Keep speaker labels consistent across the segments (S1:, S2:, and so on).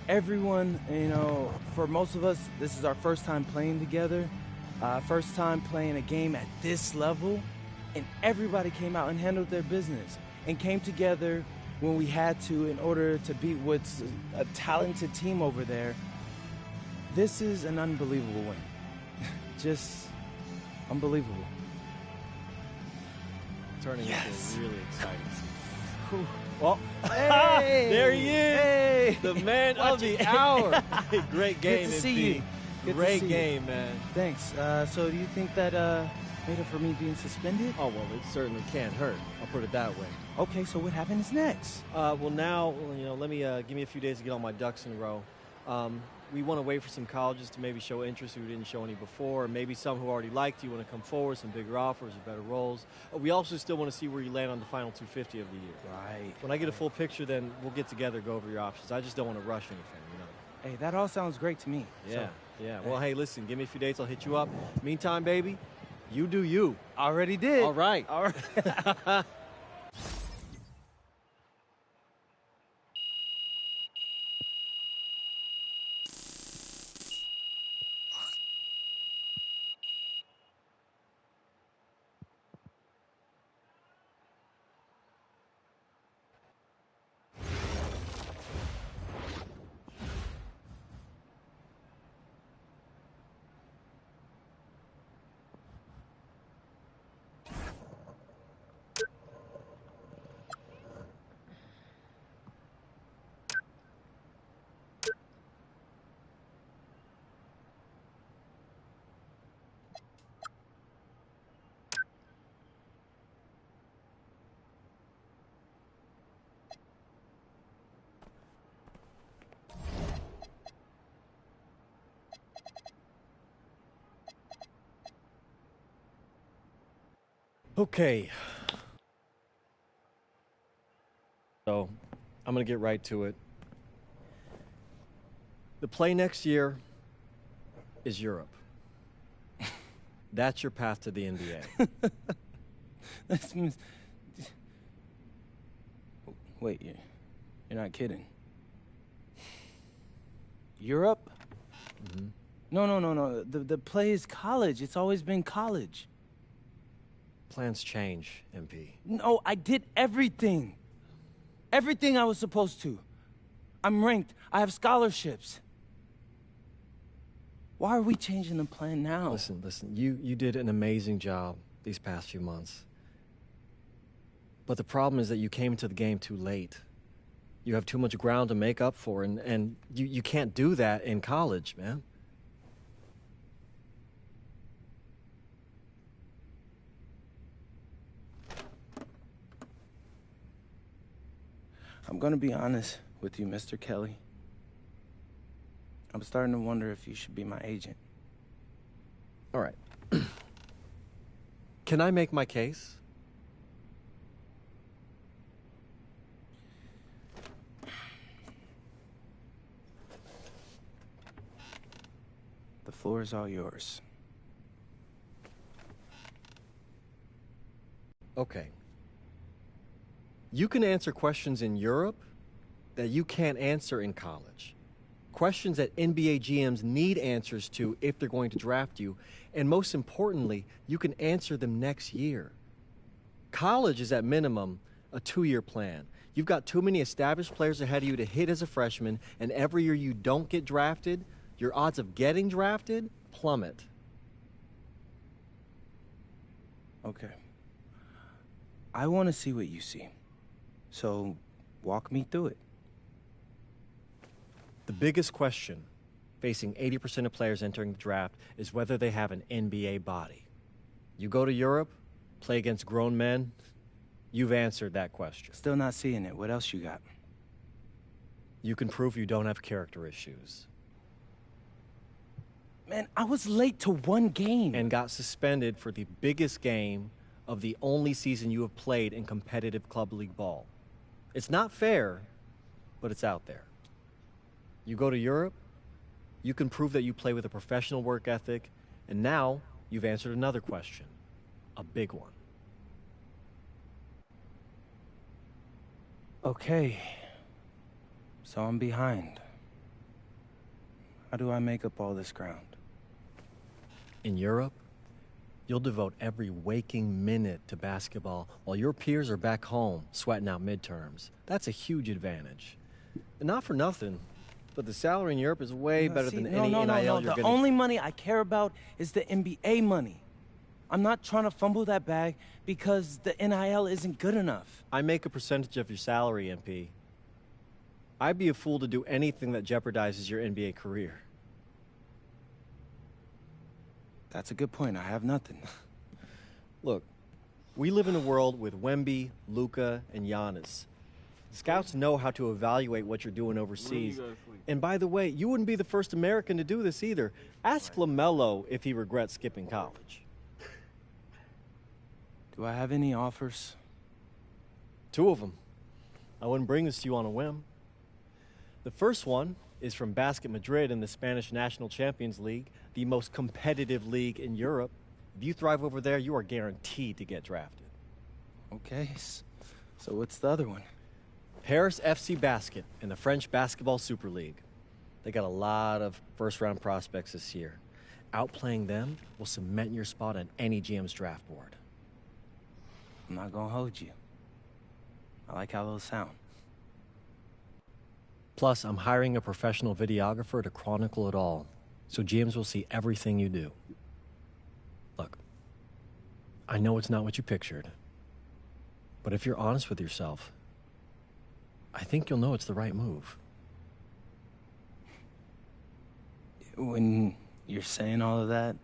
S1: Everyone, for most of us, this is our first time playing together, first time playing a game at this level, and everybody came out and handled their business and came together when we had to in order to beat what's a talented team over there. This is an unbelievable win. Just unbelievable.
S2: Turning into a really exciting season.
S1: Well,
S2: hey, there he is,
S1: hey,
S2: the man of the hour. Great game,
S1: Good to see you.
S2: Great game, man.
S1: Thanks. So do you think that made up for me being suspended?
S2: Oh, well, it certainly can't hurt. I'll put it that way.
S1: Okay, so what happens next?
S2: Well, now, let me give me a few days to get all my ducks in a row. We want to wait for some colleges to maybe show interest who didn't show any before, or maybe some who already liked you want to come forward, some bigger offers or better roles. We also still want to see where you land on the final 250 of the year.
S1: Right.
S2: When I get a full picture, then we'll get together, go over your options. I just don't want to rush anything,
S1: Hey, that all sounds great to me.
S2: Yeah, yeah. Well, hey, listen, give me a few dates, I'll hit you up. Meantime, baby, you do you.
S1: Already did.
S2: All right.
S1: All right.
S2: Okay. So, I'm going to get right to it. The play next year is Europe. That's your path to the NBA.
S1: Wait, you're not kidding. Europe?
S2: Mm-hmm.
S1: No. The play is college. It's always been college.
S2: Plans change, MP.
S1: No, I did everything. Everything I was supposed to. I'm ranked. I have scholarships. Why are we changing the plan now?
S2: Listen. You did an amazing job these past few months. But the problem is that you came into the game too late. You have too much ground to make up for, and you can't do that in college, man.
S1: I'm gonna be honest with you, Mr. Kelly. I'm starting to wonder if you should be my agent.
S2: All right. Can I make my case?
S1: The floor is all yours.
S2: Okay. You can answer questions in Europe that you can't answer in college. Questions that NBA GMs need answers to if they're going to draft you. And most importantly, you can answer them next year. College is at minimum a 2-year plan. You've got too many established players ahead of you to hit as a freshman, and every year you don't get drafted, your odds of getting drafted plummet.
S1: Okay. I want to see what you see. So, walk me through it.
S2: The biggest question facing 80% of players entering the draft is whether they have an NBA body. You go to Europe, play against grown men, you've answered that question.
S1: Still not seeing it. What else you got?
S2: You can prove you don't have character issues.
S1: Man, I was late to one game.
S2: And got suspended for the biggest game of the only season you have played in competitive club league ball. It's not fair, but it's out there. You go to Europe, you can prove that you play with a professional work ethic, and now you've answered another question, a big one.
S1: Okay. So I'm behind. How do I make up all this ground?
S2: In Europe, you'll devote every waking minute to basketball while your peers are back home sweating out midterms. That's a huge advantage. And not for nothing, but the salary in Europe is way better than any NIL you're
S1: The
S2: getting.
S1: only money I care about is the NBA money. I'm not trying to fumble that bag because the NIL isn't good enough.
S2: I make a percentage of your salary, MP. I'd be a fool to do anything that jeopardizes your NBA career.
S1: That's a good point. I have nothing.
S2: Look, we live in a world with Wemby, Luka, and Giannis. Scouts know how to evaluate what you're doing overseas. And by the way, you wouldn't be the first American to do this either. Ask LaMelo if he regrets skipping college.
S1: Do I have any offers?
S2: 2 of them. I wouldn't bring this to you on a whim. The first one is from Basket Madrid in the Spanish National Champions League, the most competitive league in Europe. If you thrive over there, you are guaranteed to get drafted.
S1: Okay, so what's the other one?
S2: Paris FC Basket in the French Basketball Super League. They got a lot of first-round prospects this year. Outplaying them will cement your spot on any GM's draft board.
S1: I'm not gonna hold you. I like how those sound.
S2: Plus, I'm hiring a professional videographer to chronicle it all, so GMs will see everything you do. Look, I know it's not what you pictured, but if you're honest with yourself, I think you'll know it's the right move.
S1: When you're saying all of that,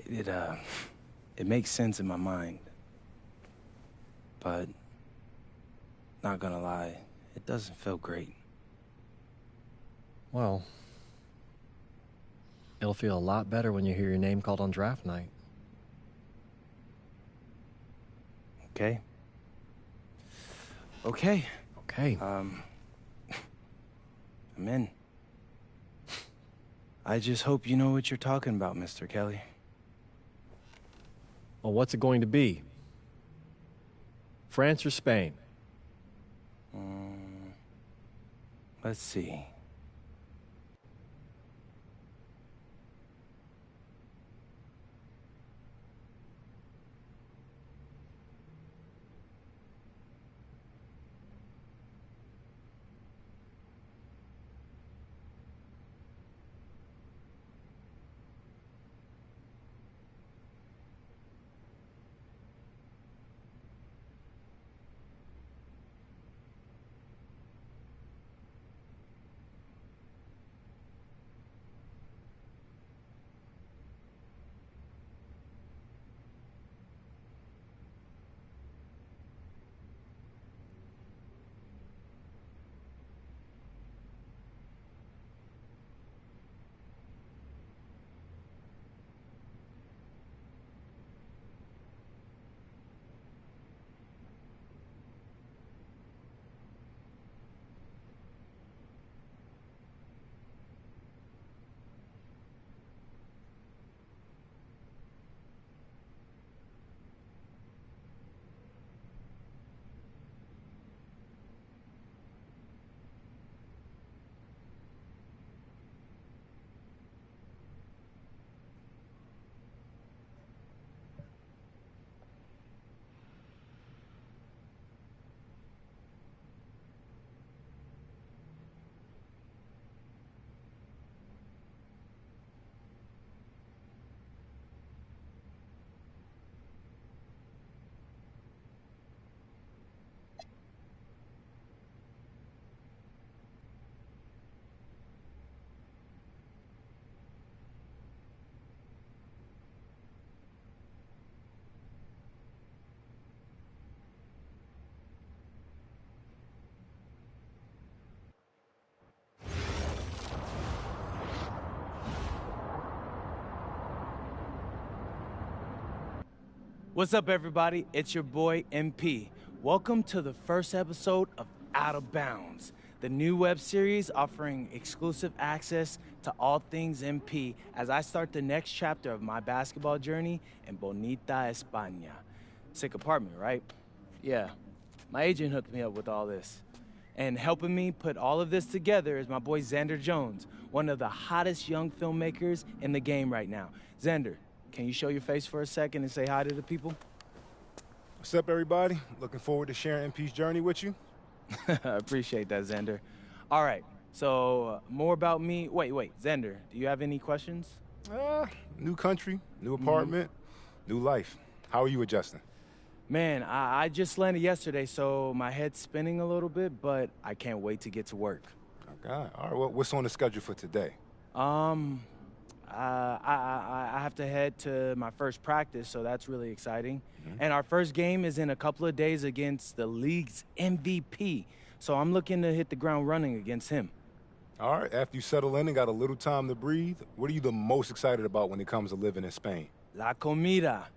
S1: it makes sense in my mind. But, not gonna lie, it doesn't feel great.
S2: Well, it'll feel a lot better when you hear your name called on draft night.
S1: Okay? Okay.
S2: Okay.
S1: I'm in. I just hope you know what you're talking about, Mr. Kelly.
S2: Well, what's it going to be? France or Spain?
S1: Let's see. What's up, everybody? It's your boy, MP. Welcome to the first episode of Out of Bounds, the new web series offering exclusive access to all things MP as I start the next chapter of my basketball journey in Bonita, España. Sick apartment, right? Yeah. My agent hooked me up with all this. And helping me put all of this together is my boy Xander Jones, one of the hottest young filmmakers in the game right now. Xander, can you show your face for a second and say hi to the people?
S3: What's up, everybody? Looking forward to sharing MP's journey with you.
S1: I appreciate that, Xander. All right, so more about me. Wait, Xander, do you have any questions?
S3: New country, new apartment, new life. How are you adjusting?
S1: Man, I just landed yesterday, so my head's spinning a little bit, but I can't wait to get to work.
S3: Okay. All right, well, what's on the schedule for today?
S1: I have to head to my first practice, so that's really exciting. And our first game is in a couple of days against the league's MVP, so I'm looking to hit the ground running against him.
S3: All right, after you settle in and got a little time to breathe, what are you the most excited about when it comes to living in Spain?
S1: La comida.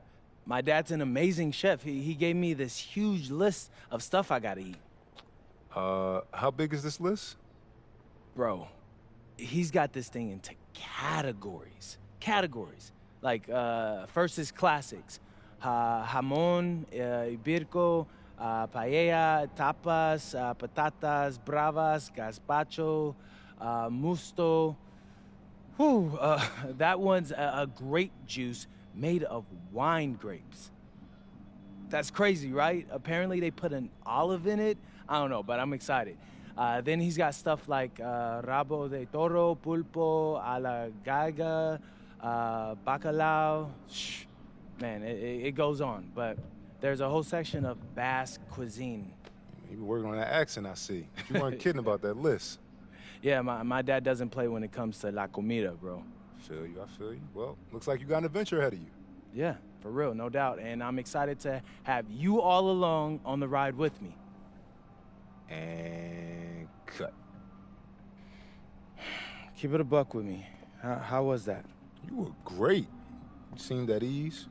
S1: My dad's an amazing chef. He gave me this huge list of stuff I gotta eat.
S3: How big is this list?
S1: Bro, he's got this thing into categories. Like, first is classics. Jamón, ibirco, paella, tapas, patatas bravas, gazpacho, musto. Whew, that one's a grape juice made of wine grapes. That's crazy, right? Apparently they put an olive in it. I don't know, but I'm excited. Then he's got stuff like rabo de toro, pulpo, a la galga, bacalao. Shh. Man, it goes on, but there's a whole section of Basque cuisine.
S3: You been working on that accent, I see. You weren't kidding about that list.
S1: Yeah, my dad doesn't play when it comes to la comida, bro.
S3: I feel you. Well, looks like you got an adventure ahead of you.
S1: Yeah, for real, no doubt. And I'm excited to have you all along on the ride with me.
S3: And cut.
S1: Keep it a buck with me. How was that?
S3: You were great. You seemed at ease.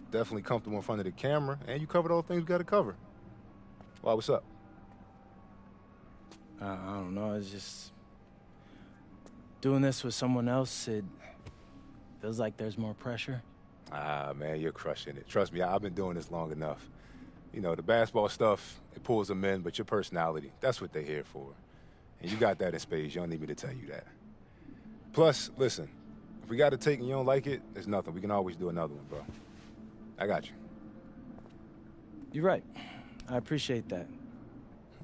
S3: Definitely comfortable in front of the camera, and you covered all the things we got to cover. Why, what's up?
S1: I don't know, it's just... doing this with someone else, it feels like there's more pressure.
S3: Man, you're crushing it. Trust me, I've been doing this long enough. You know, the basketball stuff, it pulls them in, but your personality, that's what they're here for. And you got that in spades. You don't need me to tell you that. Plus, listen, if we got to take and you don't like it, there's nothing. We can always do another one, bro. I got you.
S1: You're right. I appreciate that.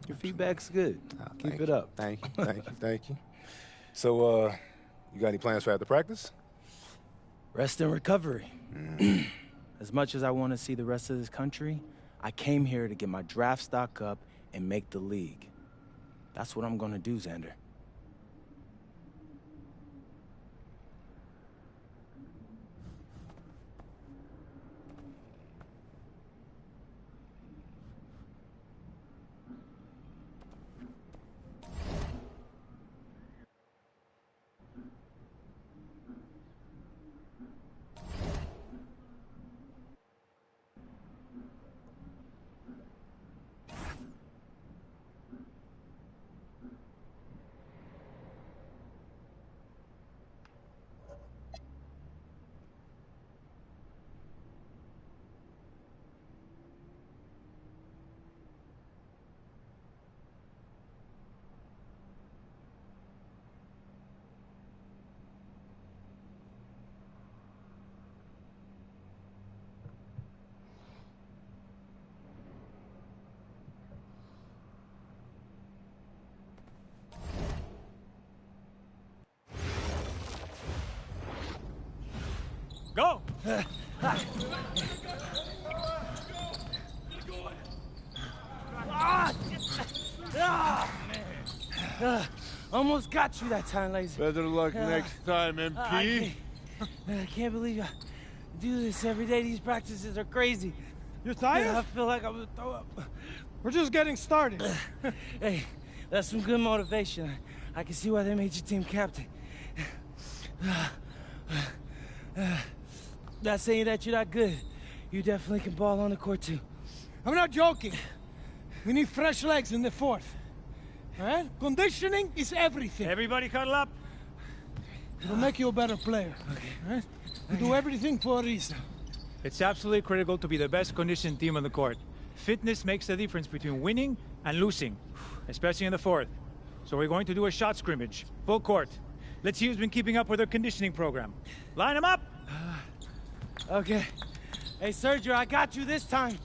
S1: Your feedback's good. Keep it up.
S3: Thank you. So, you got any plans for after practice?
S1: Rest and recovery. As much as I want to see the rest of this country, I came here to get my draft stock up and make the league. That's what I'm going to do, Xander.
S4: Go!
S1: Almost got you that time, Lazy.
S4: Better luck next time, MP.
S1: I can't believe I do this every day. These practices are crazy.
S4: You're tired?
S1: I feel like I'm gonna throw up.
S4: We're just getting started.
S1: Hey, that's some good motivation. I can see why they made you team captain. Not saying that you're not good. You definitely can ball on the court, too.
S4: I'm not joking. We need fresh legs in the fourth. All right? Conditioning is everything.
S5: Everybody cuddle up.
S4: It'll make you a better player. Okay. All right? We do everything for a reason.
S5: It's absolutely critical to be the best conditioned team on the court. Fitness makes the difference between winning and losing. especially in the fourth. So we're going to do a shot scrimmage, full court. Let's see who's been keeping up with their conditioning program. Line them up!
S1: Okay. Hey, Sergio, I got you this time.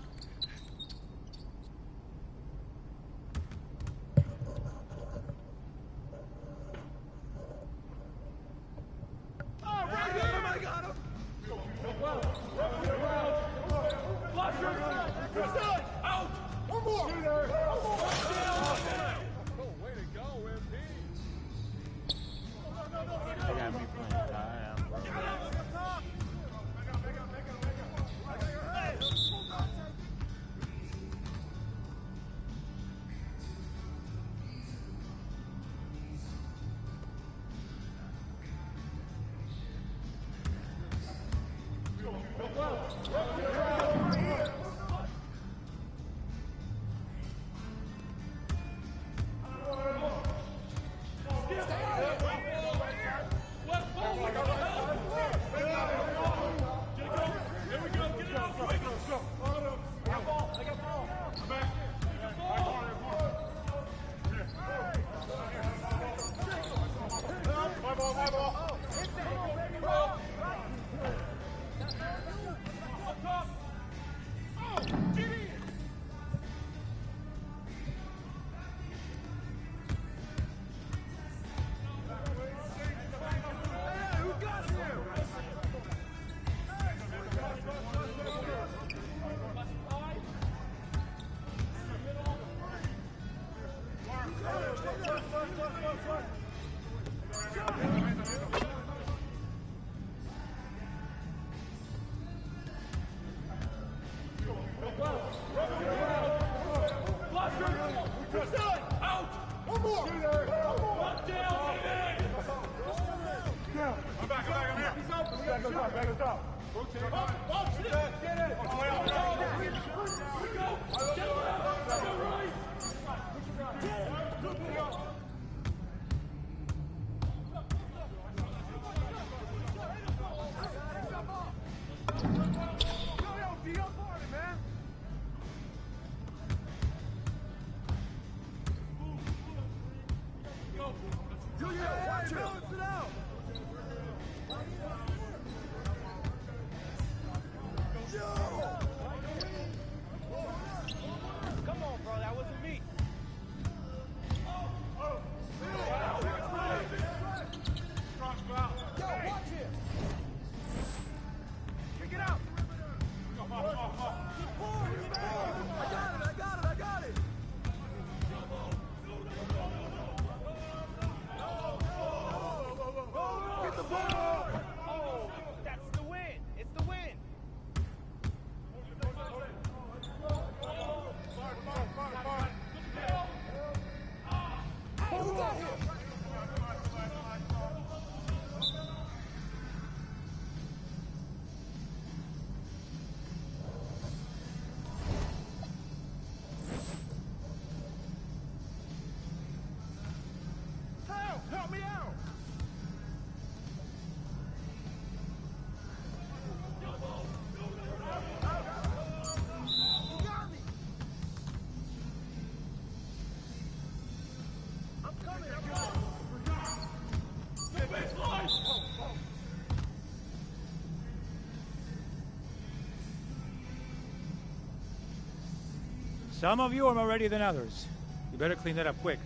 S5: Some of you are more ready than others. You better clean that up quick.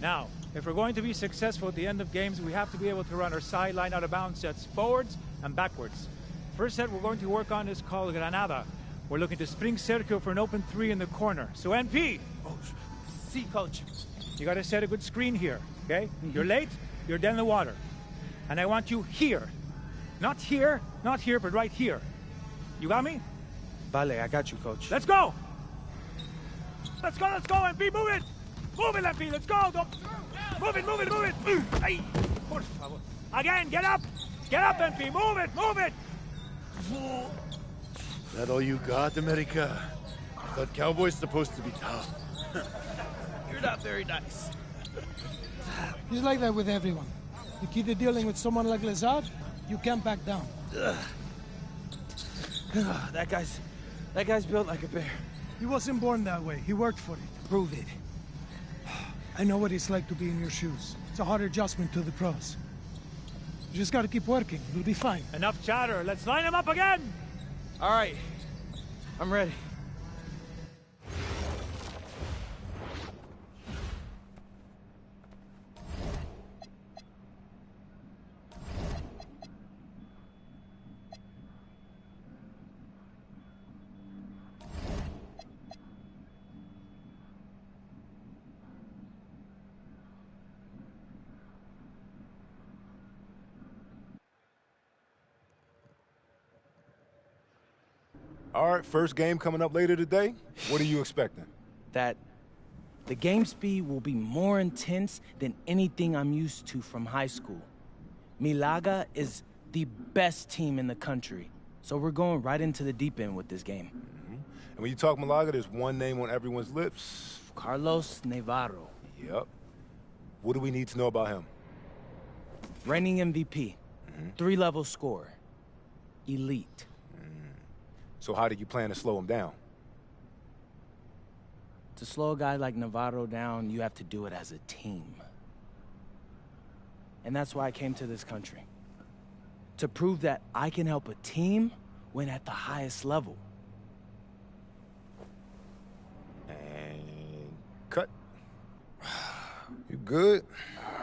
S5: Now, if we're going to be successful at the end of games, we have to be able to run our sideline out of bounds sets forwards and backwards. First set we're going to work on is called Granada. We're looking to spring Sergio for an open three in the corner. So NP!
S1: Oh, see, coach.
S5: You gotta set a good screen here, okay? You're late, you're dead in the water. And I want you here. Not here, but right here. You got me?
S1: Vale, I got you, coach.
S5: Let's go! Let's go, MP, move it! Move it, MP, let's go! Don't... Move it! Ay, por favor. Again, get up! Get up, MP, move it!
S6: That all you got, America? I thought cowboys supposed to be tough.
S1: You're not very nice.
S4: He's like that with everyone. You keep dealing with someone like Lazard, you can't back down.
S1: That guy's built like a bear.
S4: He wasn't born that way. He worked for it.
S1: Prove it.
S4: I know what it's like to be in your shoes. It's a hard adjustment to the pros. You just gotta keep working. You'll be fine.
S5: Enough chatter. Let's line them up again.
S1: All right, I'm ready.
S3: All right, first game coming up later today. What are you expecting?
S1: That the game speed will be more intense than anything I'm used to from high school. Milaga is the best team in the country, so we're going right into the deep end with this game.
S3: And when you talk Malaga, there's one name on everyone's lips.
S1: Carlos Navarro.
S3: Yep. What do we need to know about him?
S1: Reigning MVP. 3-level scorer. Elite.
S3: So how do you plan to slow him down?
S1: To slow a guy like Navarro down, you have to do it as a team. And that's why I came to this country. To prove that I can help a team win at the highest level.
S3: And cut. You good?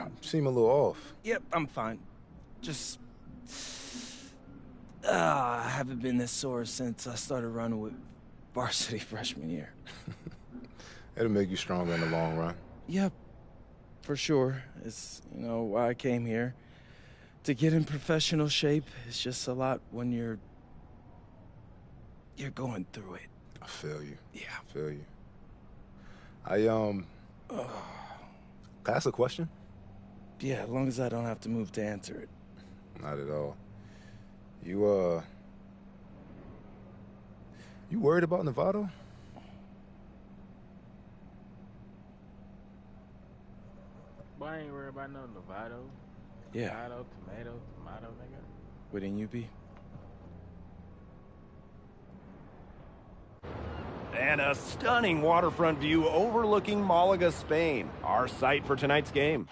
S3: You seem a little off.
S1: Yep, I'm fine. Just... I haven't been this sore since I started running with varsity freshman year.
S3: It'll make you stronger in the long run.
S1: Yep, for sure. It's, why I came here. To get in professional shape, it's just a lot when you're going through it.
S3: I feel you.
S1: Yeah.
S3: I feel you. Can I ask a question?
S1: Yeah, as long as I don't have to move to answer it.
S3: Not at all. You worried about Novato?
S7: Boy, I ain't worried about no Novato.
S1: Yeah.
S7: Tomato, nigga.
S1: Wouldn't you be?
S8: And a stunning waterfront view overlooking Malaga, Spain, our site for tonight's game.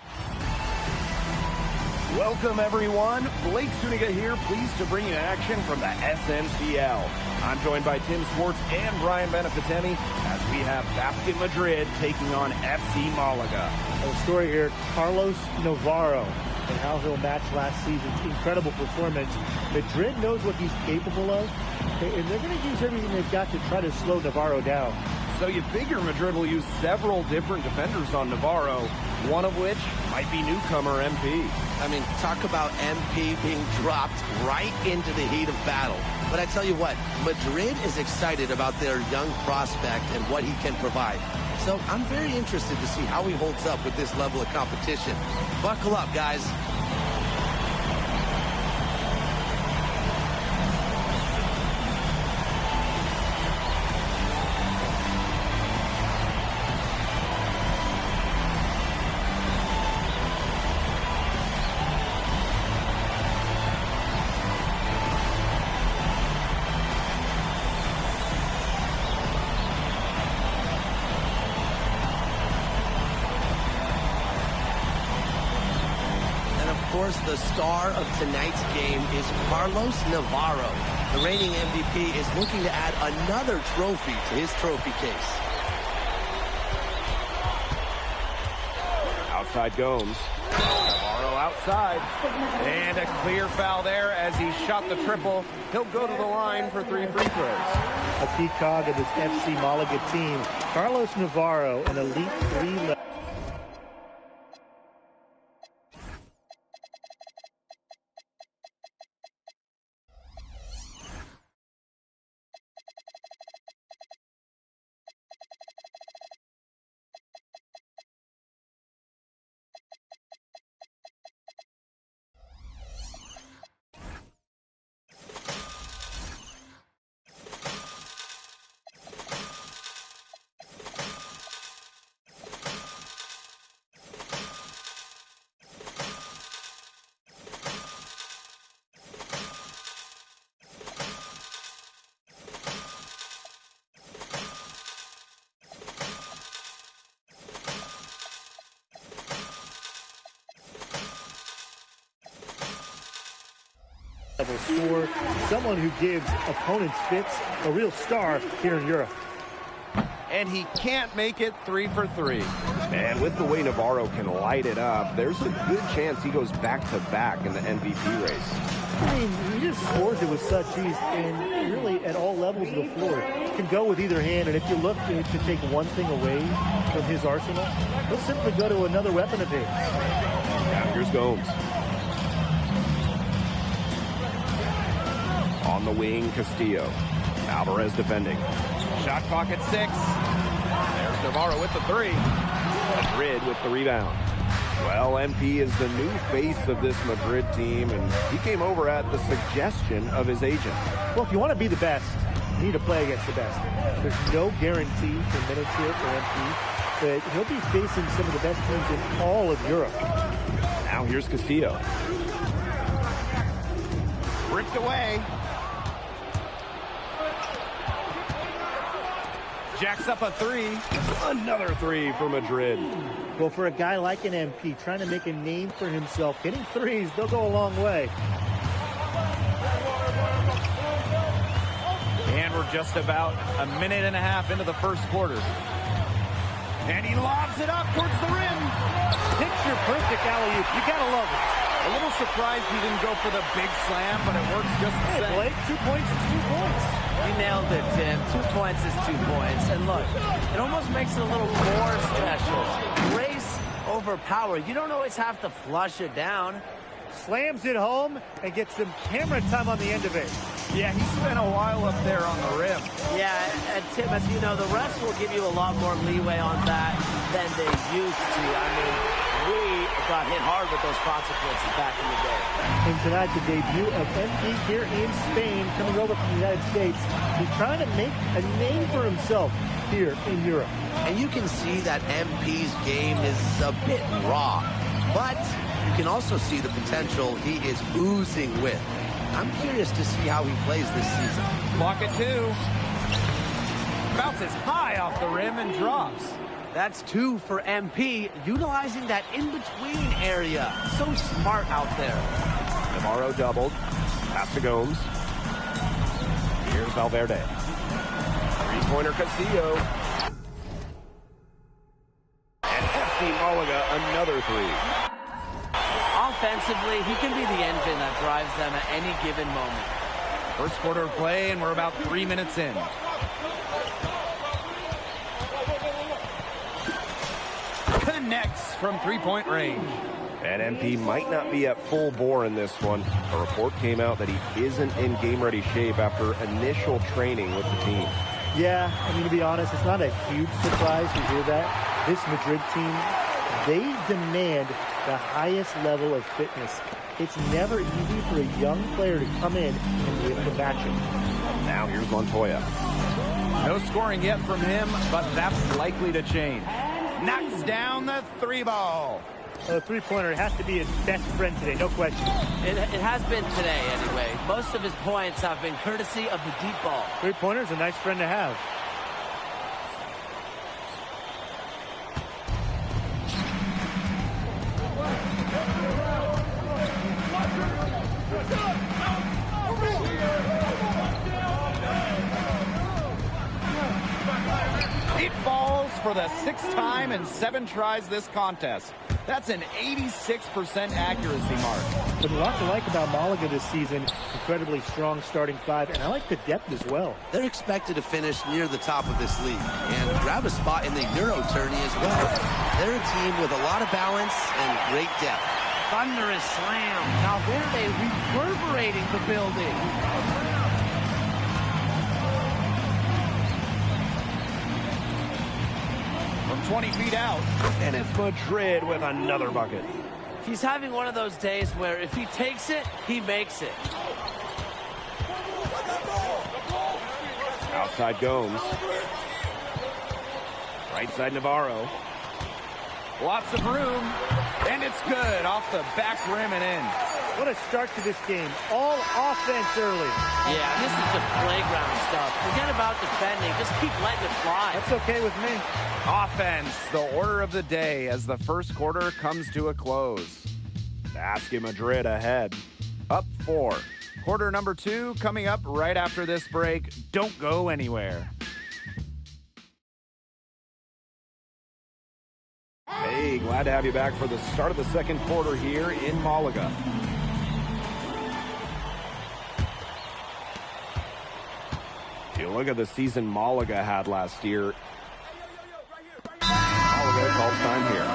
S8: Welcome, everyone. Blake Zuniga here, pleased to bring you action from the SNCL. I'm joined by Tim Swartz and Brian Benefitemi as we have Basket Madrid taking on FC Malaga.
S9: The story here, Carlos Navarro, and how he'll match last season's incredible performance. Madrid knows what he's capable of, and they're going to use everything they've got to try to slow Navarro down.
S8: So you figure Madrid will use several different defenders on Navarro, one of which might be newcomer MP.
S10: I mean, talk about MP being dropped right into the heat of battle. But I tell you what, Madrid is excited about their young prospect and what he can provide. So I'm very interested to see how he holds up with this level of competition. Buckle up, guys. The star of tonight's game is Carlos Navarro. The reigning MVP is looking to add another trophy to his trophy case.
S8: Outside Gomes. Navarro outside. And a clear foul there as he shot the triple. He'll go to the line for 3 free throws.
S9: A key cog of this FC Malaga team, Carlos Navarro, an elite 3-level. level scorer, someone who gives opponents fits, a real star here in Europe.
S8: And he can't make it 3 for 3. And with the way Navarro can light it up, there's a good chance he goes back-to-back in the MVP race.
S9: I mean, he just scores it with such ease, and really at all levels of the floor. Can go with either hand, and if you look to take one thing away from his arsenal, he'll simply go to another weapon of his.
S8: Now here's Gomes. On the wing, Castillo. Alvarez defending. Shot clock at 6. There's Navarro with the 3. Madrid with the rebound. Well, MP is the new face of this Madrid team, and he came over at the suggestion of his agent.
S9: Well, if you want to be the best, you need to play against the best. There's no guarantee for minutes here for MP, but he'll be facing some of the best teams in all of Europe.
S8: Now here's Castillo. Ripped away. Jacks up a 3. Another 3 for Madrid.
S9: Well, for a guy like an MP trying to make a name for himself, hitting threes, they'll go a long way.
S8: And we're just about a minute and a half into the first quarter. And he lobs it up towards the rim.
S9: Picture perfect alley-oop. You gotta love it.
S8: A little surprised he didn't go for the big slam, but it works just the same.
S9: Blake, 2 points is 2 points.
S11: You nailed it, Tim. 2 points is 2 points. And look, it almost makes it a little more special. Grace over power. You don't always have to flush it down.
S9: Slams it home and gets some camera time on the end of it.
S8: Yeah, he spent a while up there on the rim.
S11: Yeah, and Tim, as you know, the refs will give you a lot more leeway on that than they used to. I mean, we got hit hard with those consequences back in the day.
S9: And tonight, the debut of MP here in Spain, coming over from the United States. He's trying to make a name for himself here in Europe.
S10: And you can see that MP's game is a bit raw, but you can also see the potential he is oozing with. I'm curious to see how he plays this season.
S8: Block at 2. Bounces high off the rim and drops.
S11: That's 2 for MP, utilizing that in-between area. So smart out there.
S8: Navarro doubled. Pass to Gomes. Here's Valverde. Three-pointer Castillo. And FC Malaga, another 3.
S11: Offensively, he can be the engine that drives them at any given moment.
S8: First quarter of play, and we're about 3 minutes in. Connects from three-point range. And MP might not be at full bore in this one. A report came out that he isn't in game-ready shape after initial training with the team.
S9: Yeah, I mean, to be honest, it's not a huge surprise to hear that. This Madrid team, they demand the highest level of fitness. It's never easy for a young player to come in and win the matchup.
S8: Now here's Montoya. No scoring yet from him, but that's likely to change. Knocks down the 3-ball.
S9: The three-pointer has to be his best friend today, no question.
S11: It has been today, anyway. Most of his points have been courtesy of the deep ball.
S9: Three-pointer's a nice friend to have.
S8: It falls for the 6th time in 7 tries this contest. That's an 86% accuracy mark.
S9: But a lot to like about Malaga this season. Incredibly strong starting 5, and I like the depth as well.
S10: They're expected to finish near the top of this league and grab a spot in the Euro tourney as well. They're a team with a lot of balance and great depth.
S11: Thunderous slam. Valverde reverberating the building.
S8: From 20 feet out. And it's Madrid with another bucket.
S11: He's having one of those days where if he takes it, he makes it.
S8: Outside Gomes. Right side Navarro. Lots of room. And it's good off the back rim and in.
S9: What a start to this game. All offense early.
S11: Yeah, this is just playground stuff. Forget about defending. Just keep letting it fly.
S9: That's okay with me.
S8: Offense, the order of the day as the first quarter comes to a close. Basket Madrid ahead. Up 4. Quarter number 2 coming up right after this break. Don't go anywhere. Hey, glad to have you back for the start of the second quarter here in Malaga. You look at the season Malaga had last year. Malaga calls time here.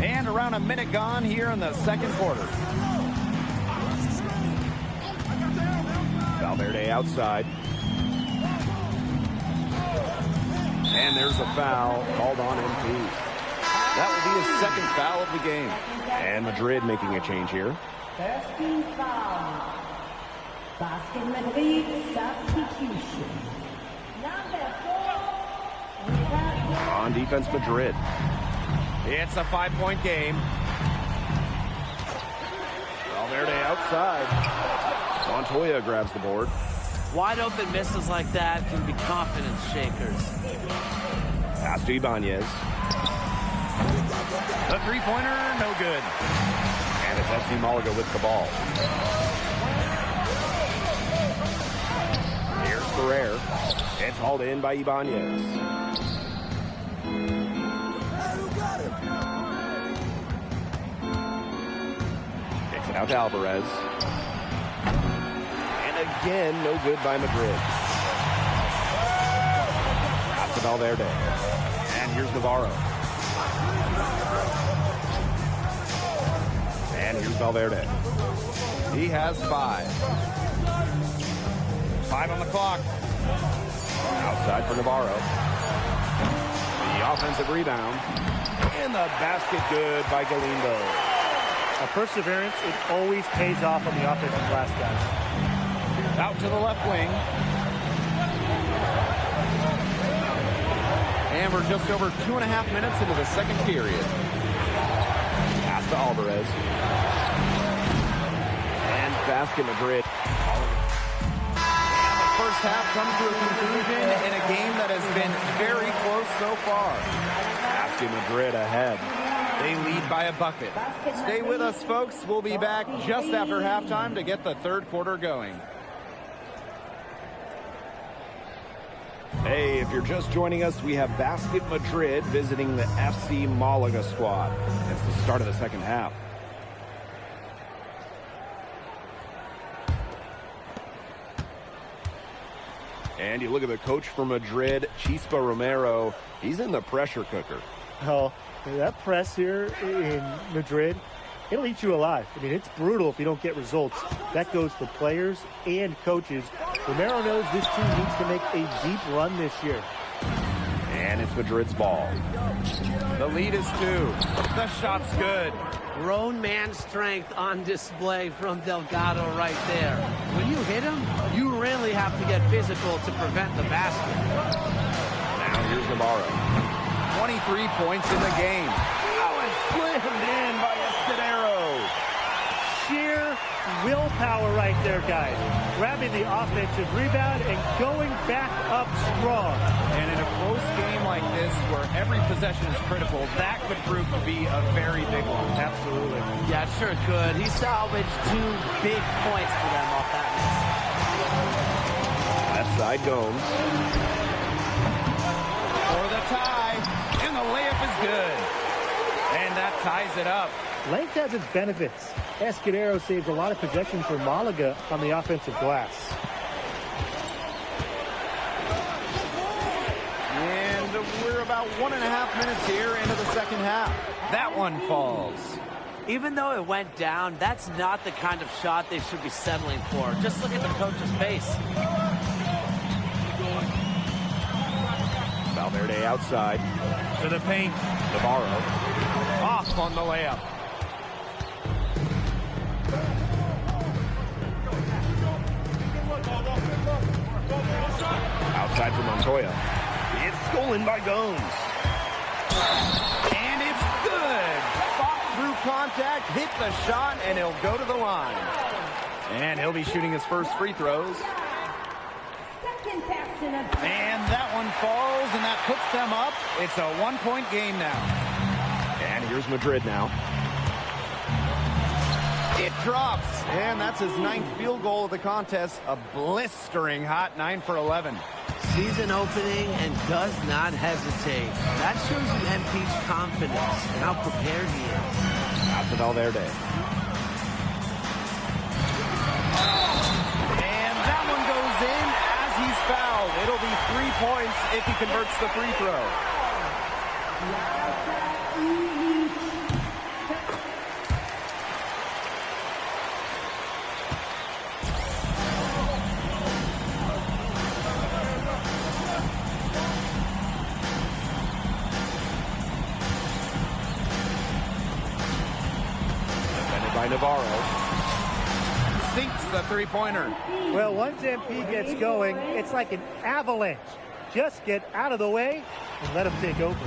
S8: And around a minute gone here in the second quarter. Valverde outside. And there's a foul called on MP. That will be his second foul of the game. And Madrid making a change here.
S12: First team foul. Basket Madrid substitution. Number 4.
S8: On defense, Madrid. It's a 5-point game. Valverde outside. Montoya grabs the board.
S11: Wide open misses like that can be confidence shakers.
S8: Pass to Ibanez. The three-pointer, no good. And it's FC Malaga with the ball. Here's Ferrer. It's hauled in by Ibanez. Kicks it out to Alvarez. Again, no good by Madrid. Pass to Valverde. And here's Navarro. And here's Valverde. He has 5. 5 on the clock. Outside for Navarro. The offensive rebound. And the basket good by Galindo.
S9: Perseverance, it always pays off on the offensive glass, guys.
S8: Out to the left wing. And we're just over 2.5 minutes into the second period. Pass to Alvarez. And basket Madrid. And the first half comes to a conclusion in a game that has been very close so far. Basket Madrid ahead. They lead by a bucket. Stay with us, folks. We'll be back just after halftime to get the third quarter going. Hey, if you're just joining us, we have Basket Madrid visiting the FC Malaga squad. It's the start of the second half. And you look at the coach for Madrid, Chispa Romero. He's in the pressure cooker.
S9: Oh, that press here in Madrid, it'll eat you alive. I mean, it's brutal if you don't get results. That goes for players and coaches. Romero knows this team needs to make a deep run this year.
S8: And it's Madrid's ball. The lead is 2. The shot's good.
S11: Grown man strength on display from Delgado right there. When you hit him, you really have to get physical to prevent the basket.
S8: Now here's Navarro. 23 points in the game. Oh, and slammed in by Escudero.
S9: Sheer willpower right there, guys. Grabbing the offensive rebound and going back up strong.
S8: And in a close game like this, where every possession is critical, that could prove to be a very big one.
S9: Absolutely.
S11: Yeah, it sure could. He salvaged 2 big points for them off that miss.
S8: Left side Gomes. For the tie. And the layup is good. And that ties it up.
S9: Length has its benefits. Escudero saves a lot of possessions for Malaga on the offensive glass.
S8: And we're about 1.5 minutes here into the second half. That one falls.
S11: Even though it went down, that's not the kind of shot they should be settling for. Just look at the coach's face.
S8: Valverde outside. To the paint. Navarro. Off on the layup. Outside for Montoya. It's stolen by Gomes. And it's good. Fought through contact, hit the shot, and he'll go to the line. And he'll be shooting his first free throws. And that one falls, and that puts them up. It's a one-point game now. And here's Madrid now. It drops, and that's his 9th field goal of the contest. A blistering hot 9 for 11.
S10: Season opening and does not hesitate. That shows you MP's confidence and how prepared he is.
S8: Pass to Valverde. And that one goes in as he's fouled. It'll be 3 points if he converts the free throw. Navarro sinks the three-pointer.
S9: Well, once MP gets going, it's like an avalanche. Just get out of the way and let him take over.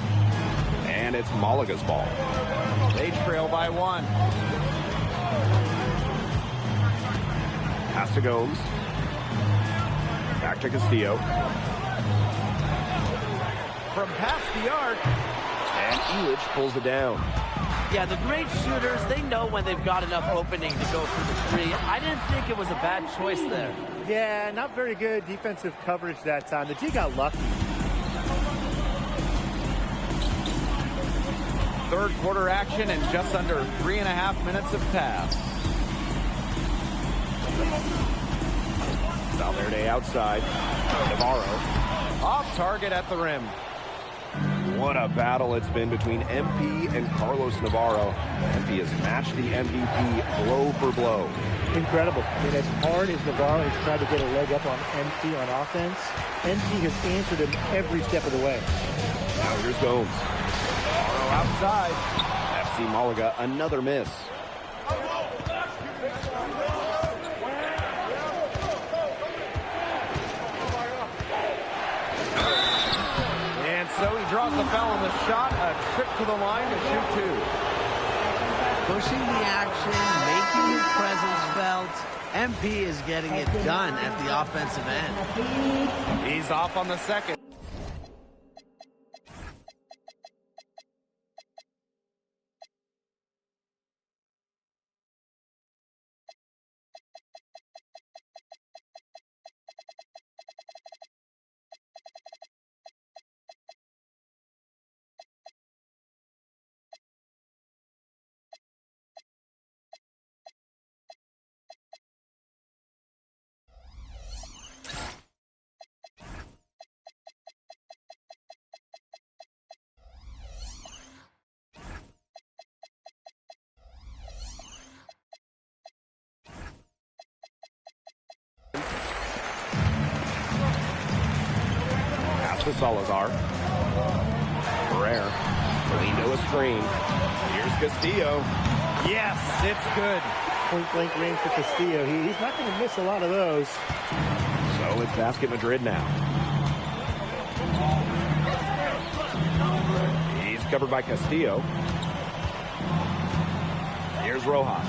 S8: And it's Malaga's ball. They trail by 1. Pass to Gomes. Back to Castillo. From past the arc. And Elich pulls it down.
S11: Yeah, the great shooters, they know when they've got enough opening to go for the three. I didn't think it was a bad choice there.
S9: Yeah, not very good defensive coverage that time. The G got lucky.
S8: Third quarter action and just under 3.5 minutes have passed. Valverde outside. Navarro off target at the rim. What a battle it's been between MP and Carlos Navarro. MP has matched the MVP blow for blow.
S9: Incredible. I mean, as hard as Navarro has tried to get a leg up on MP on offense, MP has answered him every step of the way.
S8: Now here's Gomes. Navarro outside. FC Malaga, another miss. So he draws the foul on the shot, a trip to the line to shoot 2.
S10: Pushing the action, making his presence felt. MP is getting it done at the offensive end.
S8: He's off on the second. To Salazar. Ferrer. Leaned to a screen. Here's Castillo. Yes, it's good.
S9: Point blank range for Castillo. He's not going to miss a lot of those.
S8: So it's Basket Madrid now. He's covered by Castillo. Here's Rojas.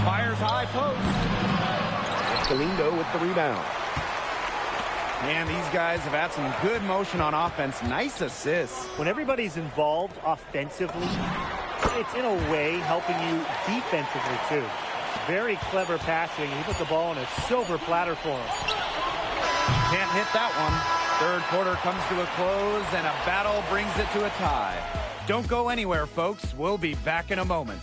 S8: Fires high post. Galindo with the rebound. And these guys have had some good motion on offense. Nice assists.
S9: When everybody's involved offensively, it's in a way helping you defensively too. Very clever passing. He put the ball on a silver platter for him.
S8: Can't hit that one. Third quarter comes to a close and a battle brings it to a tie. Don't go anywhere, folks. We'll be back in a moment.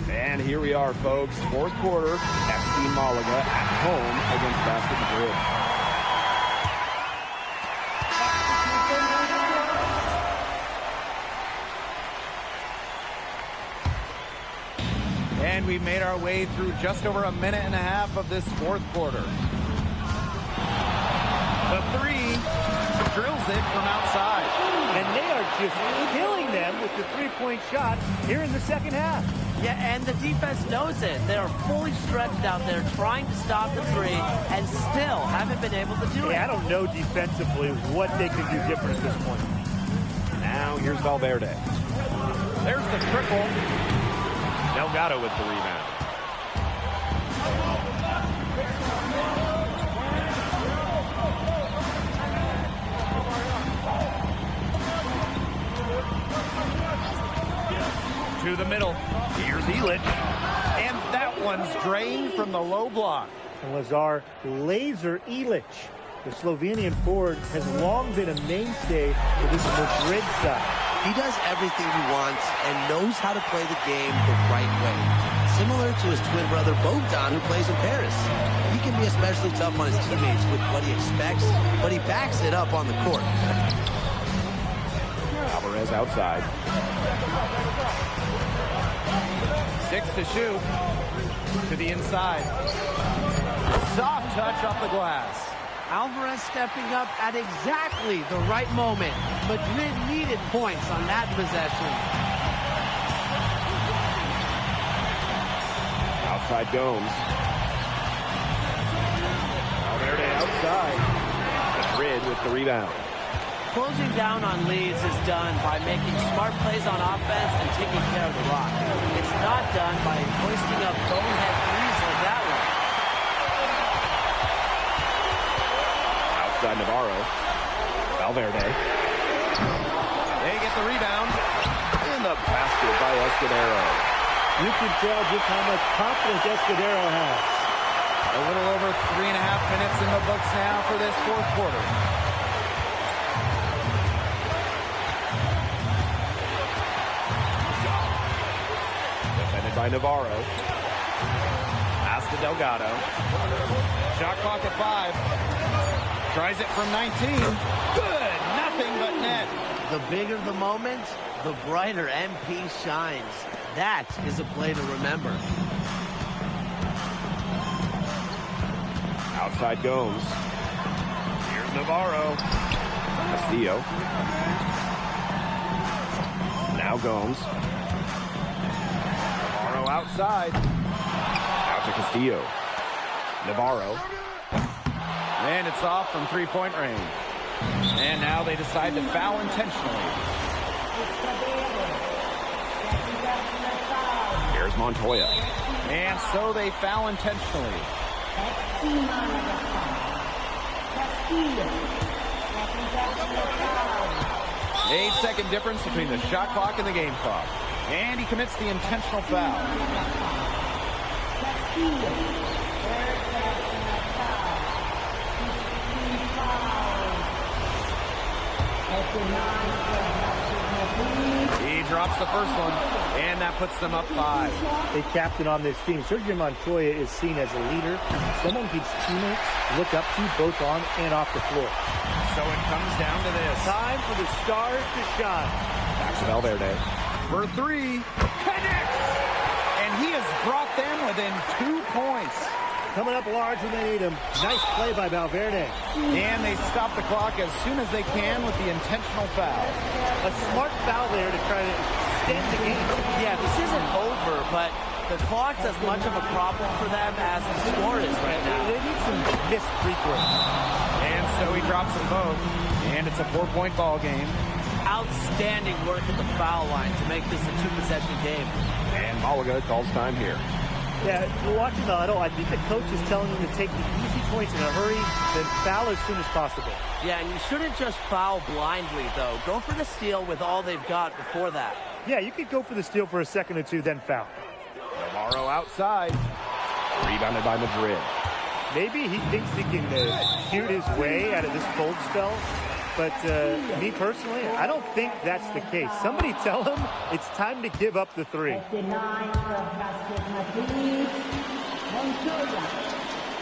S8: And here we are, folks. Fourth quarter, FC Malaga at home against Basket Madrid. And we made our way through just over 1.5 minutes of this fourth quarter. The three drills it from outside.
S9: And they are just killing them with the three-point shot here in the second half.
S11: Yeah, and the defense knows it. They're fully stretched out there trying to stop the three and still haven't been able to do it.
S9: I don't know defensively what they can do different at this point.
S8: Now here's Valverde. There's the triple. Delgado with the rebound. To the middle. Here's Illich. And that one's drained from the low block.
S9: And Lazar laser Illich. The Slovenian forward has long been a mainstay for this Madrid side.
S10: He does everything he wants and knows how to play the game the right way. Similar to his twin brother Bogdan, who plays in Paris. He can be especially tough on his teammates with what he expects, but he backs it up on the court.
S8: Alvarez outside. 6 to shoot. To the inside. Soft touch off the glass.
S11: Alvarez stepping up at exactly the right moment. Madrid needed points on that possession.
S8: Outside Gomes. Valverde outside. Madrid with the rebound.
S11: Closing down on leads is done by making smart plays on offense and taking care of the rock. It's not done by hoisting up bonehead threes like that one.
S8: Outside Navarro. Valverde. They get the rebound. And the basket by Escudero.
S9: You can tell just how much confidence Escudero has.
S8: A little over 3.5 minutes in the books now for this fourth quarter. Defended by Navarro. Pass to Delgado. Shot clock at 5. Tries it from 19. Good. Nothing but net.
S11: The bigger the moment, the brighter MP shines. That is a play to remember.
S8: Outside Gomes. Here's Navarro. Castillo. Now Gomes. Navarro outside. Out to Castillo. Navarro. And it's off from three-point range. And now they decide to foul intentionally. Here's Montoya. And so they foul intentionally. 8-second difference between the shot clock and the game clock. And he commits the intentional foul. He drops the first one, and that puts them up 5.
S9: A captain on this team. Sergio Montoya is seen as a leader, someone his teammates look up to both on and off the floor.
S8: So it comes down to this.
S9: Time for the stars to shine.
S8: Back to Valverde. For 3. Connects! And he has brought them within 2 points.
S9: Coming up large when they need him. Nice play by Valverde.
S8: And they stop the clock as soon as they can with the intentional foul.
S9: A smart foul there to try to extend the game.
S11: Yeah, this isn't over, but the clock's as much of a problem for them as the score is right now.
S9: They need some missed free throws.
S8: And so he drops them both. And it's a 4-point ball game.
S11: Outstanding work at the foul line to make this a 2-possession game.
S8: And Malaga calls time here.
S9: Yeah, we're watching the huddle. I think the coach is telling them to take the easy points in a hurry, then foul as soon as possible.
S11: Yeah, and you shouldn't just foul blindly, though. Go for the steal with all they've got before that.
S9: Yeah, you could go for the steal for a second or two, then foul.
S8: Navarro outside. Rebounded by Madrid.
S9: Maybe he thinks he can shoot his way out of this cold spell. But me personally, I don't think that's the case. Somebody tell him it's time to give up the 3.
S12: At the 9 for Basket Madrid, Montoya,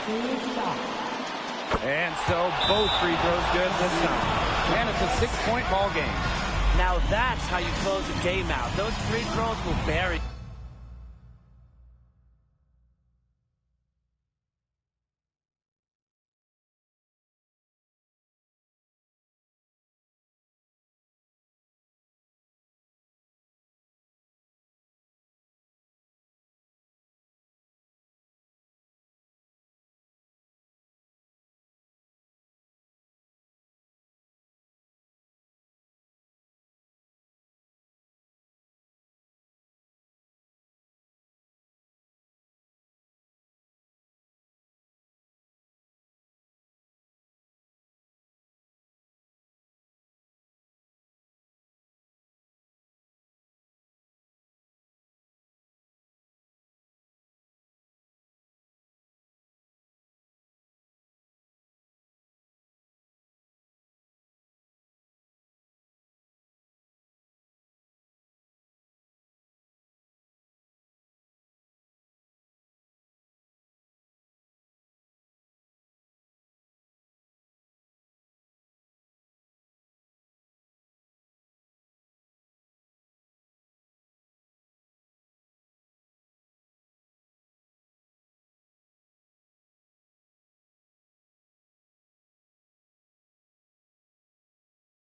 S12: 2 shots.
S8: And so both free throws good this time. And it's a 6-point ball game.
S11: Now that's how you close a game out. Those free throws will bury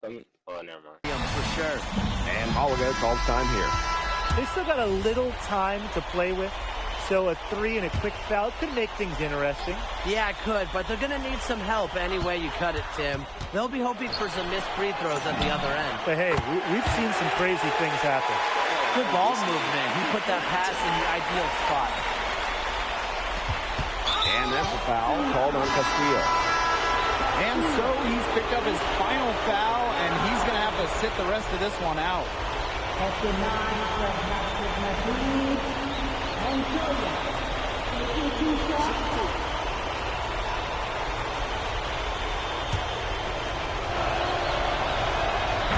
S7: Oh, never mind.
S11: For sure.
S8: And Malaga calls time here.
S9: They still got a little time to play with, so a 3 and a quick foul could make things interesting.
S11: Yeah, it could, but they're going to need some help any way you cut it, Tim. They'll be hoping for some missed free throws at the other end.
S9: But hey, we've seen some crazy things happen.
S11: Good ball movement. He put that pass in the ideal spot.
S8: And that's a foul called on Castillo.
S13: And so he's picked up his final foul, and he's going to have to sit the rest of this one out.
S12: At the 9 for Basket Madrid, Montoya, taking 2 shots.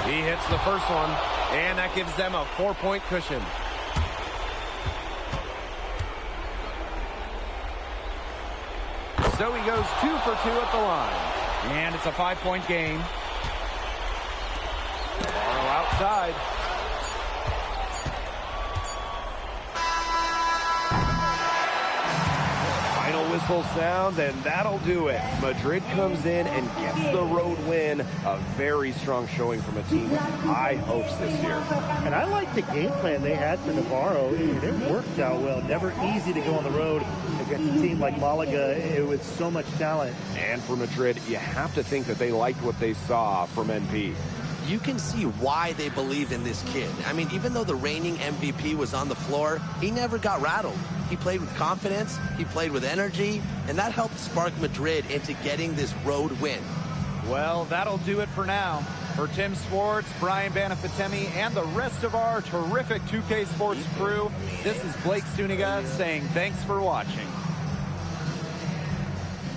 S8: He hits the first one, and that gives them a 4-point cushion. So he goes 2 for 2 at the line.
S13: And it's a 5-point game.
S8: Navarro outside. Final whistle sounds, and that'll do it. Madrid comes in and gets the road win. A very strong showing from a team with high hopes this year.
S9: And I like the game plan they had for Navarro. It worked out well. Never easy to go on the road against a team like Malaga with so much talent.
S8: And for Madrid, you have to think that they liked what they saw from NP.
S10: You can see why they believe in this kid. I mean, even though the reigning MVP was on the floor, he never got rattled. He played with confidence, he played with energy, and that helped spark Madrid into getting this road win.
S13: Well, that'll do it for now. For Tim Swartz, Brian Banafitemi, and the rest of our terrific 2K Sports crew, this is Blake Suniga saying thanks for watching.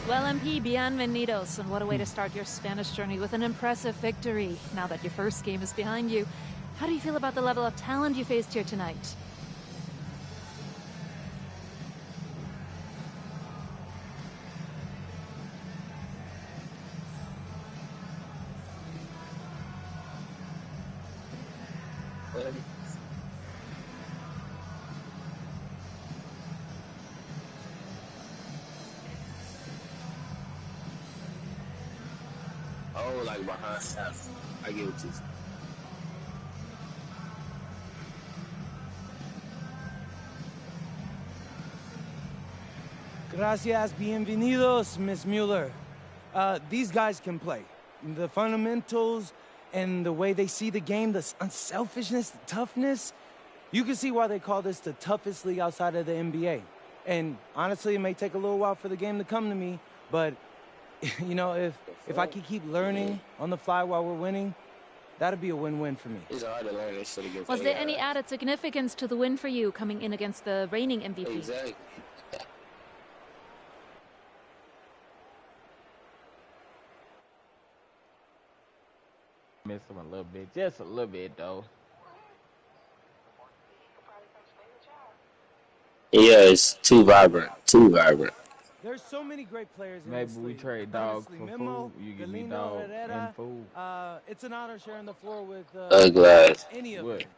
S14: Well, MP, bienvenidos, and what a way to start your Spanish journey with an impressive victory. Now that your first game is behind you, how do you feel about the level of talent you faced here tonight?
S7: Oh, like behind half. I get what you saying.
S1: Gracias, bienvenidos, Miss Mueller. These guys can play. The fundamentals and the way they see the game, the unselfishness, the toughness. You can see why they call this the toughest league outside of the NBA. And honestly, it may take a little while for the game to come to me, but you know, if I can keep learning on the fly while we're winning, that'd be a win-win for me.
S7: It's hard to learn this shit against
S14: Was there any added significance to the win for you coming in against the reigning MVP?
S7: Exactly.
S15: Miss him a little bit, just a little bit though.
S7: Yeah, it's too vibrant. Too vibrant.
S1: There's so many great players in
S15: Maybe
S1: this
S15: we
S1: league.
S15: trade dog
S1: Honestly,
S15: for
S1: Memo,
S15: food. You give me
S1: Galeno,
S15: dog
S1: Herrera,
S15: and food.
S1: It's an honor sharing the floor with
S7: Glass.
S1: any of
S15: What?
S1: them.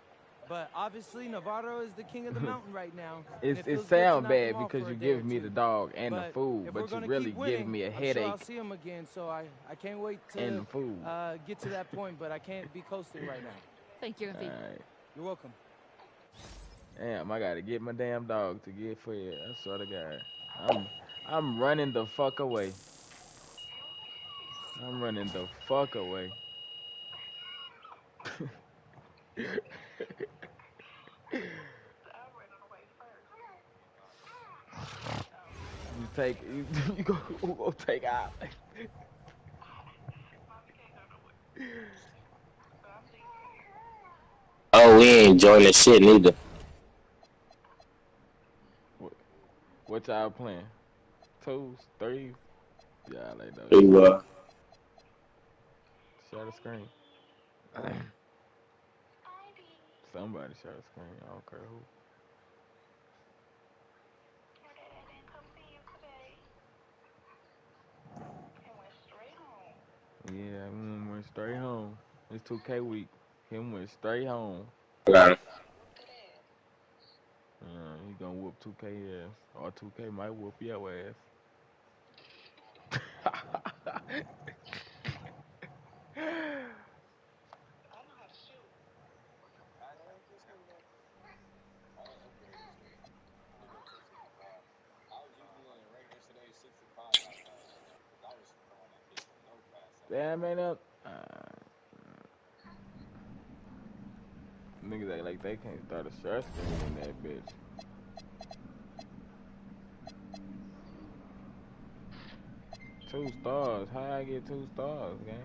S1: But obviously, Navarro is the king of the mountain right now.
S15: It
S1: feels good to
S15: sounds
S1: knock
S15: bad
S1: him off
S15: because
S1: for a
S15: you
S1: day
S15: give
S1: or
S15: me
S1: two.
S15: the dog and the
S1: But
S15: food,
S1: if
S15: but
S1: we're
S15: you
S1: gonna
S15: really
S1: keep
S15: give
S1: winning,
S15: me a
S1: I'm sure
S15: headache
S1: I'll see him again, so I can't wait to
S15: and the food.
S1: get to that point, but I can't be coasting right now.
S14: Thank you, MP.
S15: Alright.
S1: You're welcome.
S15: Damn, I gotta get my damn dog to get fed. I swear to God. I'm running the fuck away. I'm running the fuck away. You take you go take out.
S7: Oh, we ain't joining shit neither.
S15: What y'all playing? 2s, 3s? Yeah, like those.
S7: Pretty well.
S15: Share the screen. Somebody share the screen. I don't care who. Yeah, him went straight home. It's 2K week. Him went straight home.
S7: Right.
S15: He gonna whoop 2K ass. Or 2K might whoop your ass. Damn, ain't up. Niggas act like they can't start a share screen in that bitch. Two stars. How I get 2 stars, gang?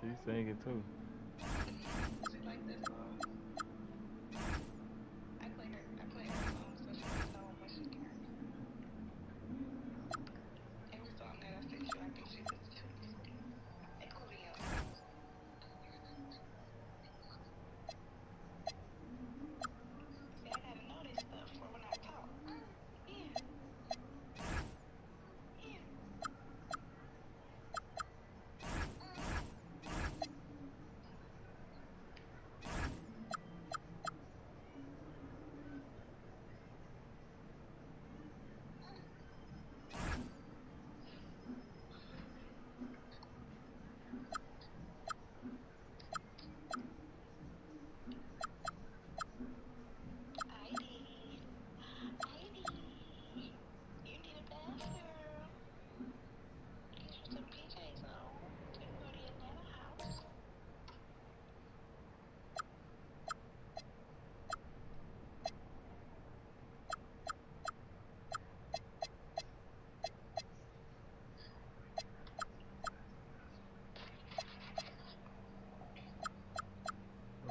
S15: She's singing too.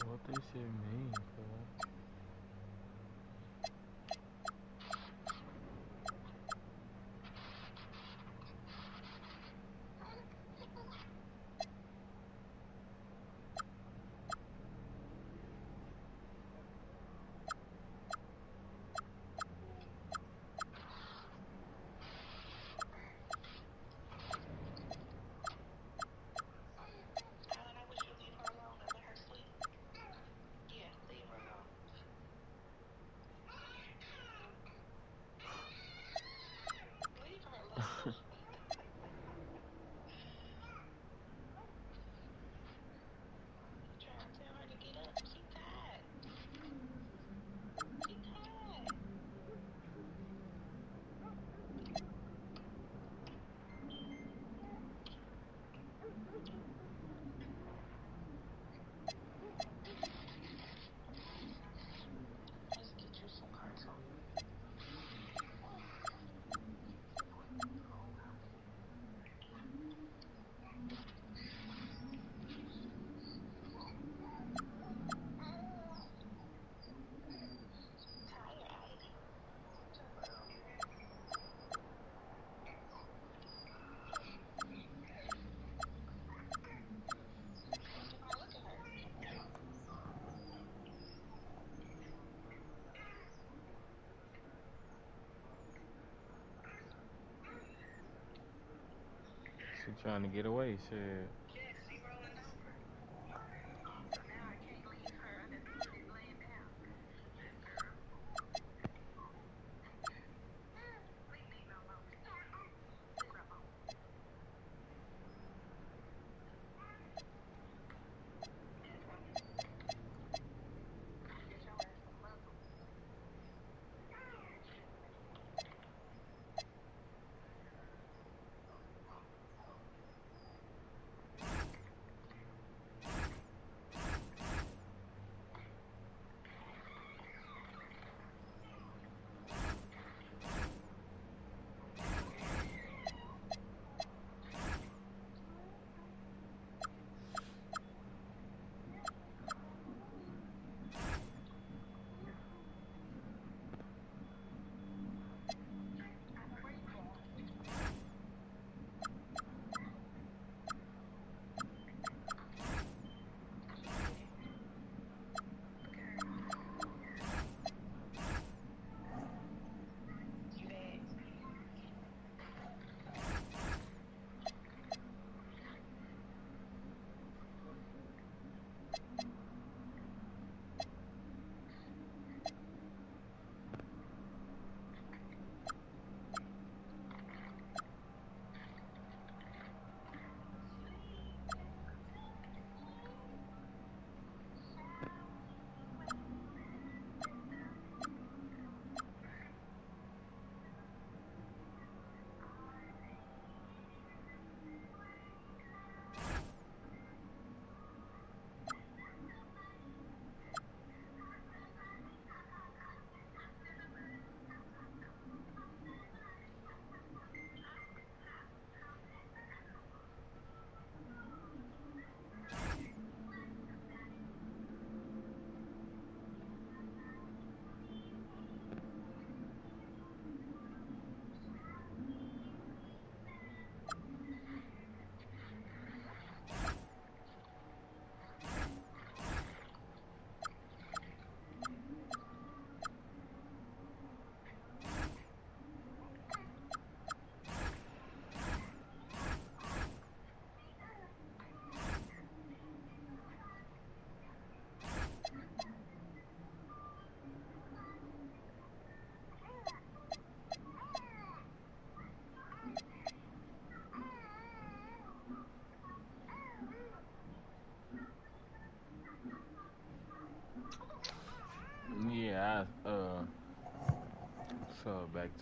S15: What this shit mean, bro? She trying to get away, shit.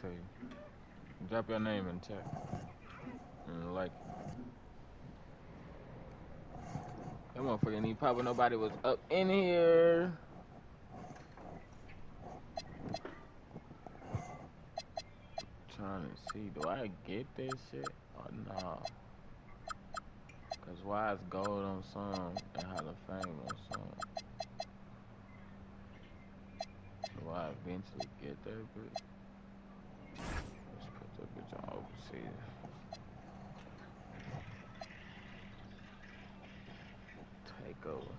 S15: to you. Drop your name in chat. And like it. That motherfucker ain't popping. Nobody was up in here. Trying to see, do I get this shit or no? Cause why is gold on some and Hall of Fame on some? Do I eventually get that bitch? Let's put that bitch on overseas. Take over.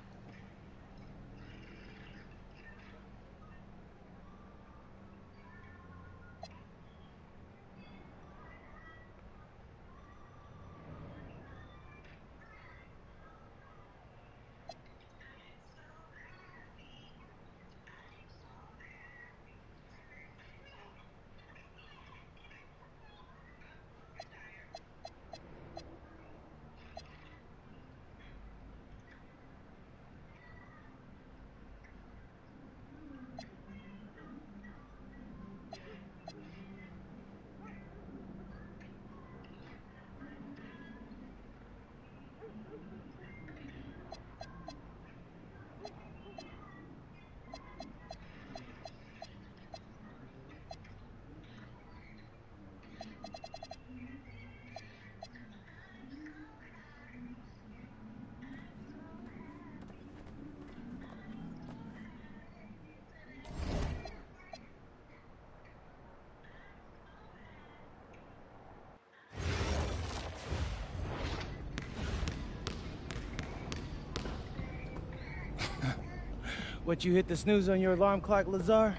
S1: What, you hit the snooze on your alarm clock, Lazar?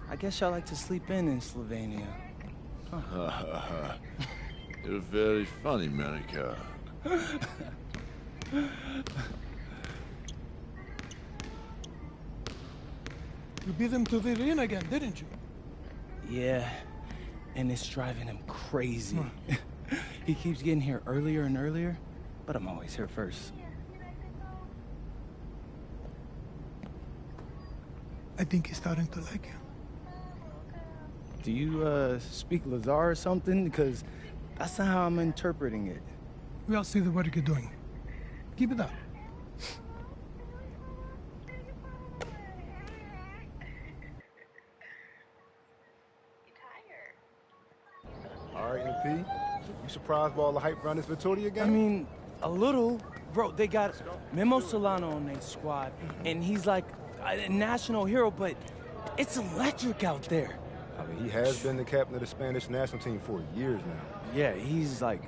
S1: I guess y'all like to sleep in Slovenia. Huh.
S6: You're very funny, Mycareer.
S4: You beat him to the arena again, didn't you?
S1: Yeah, and it's driving him crazy. He keeps getting here earlier and earlier, but I'm always here first.
S4: I think he's starting to like you.
S1: Do you, speak Lazar or something? Because that's not how I'm interpreting it.
S4: We all see the work you're doing. Keep it up.
S3: All right, MP. You surprised by all the hype around this Vittoria game?
S1: I mean, a little. Bro, they got Memo Solano on their squad, and he's like a national hero, but it's electric out there.
S3: I mean, he has been the captain of the Spanish national team for years now.
S1: Yeah, he's like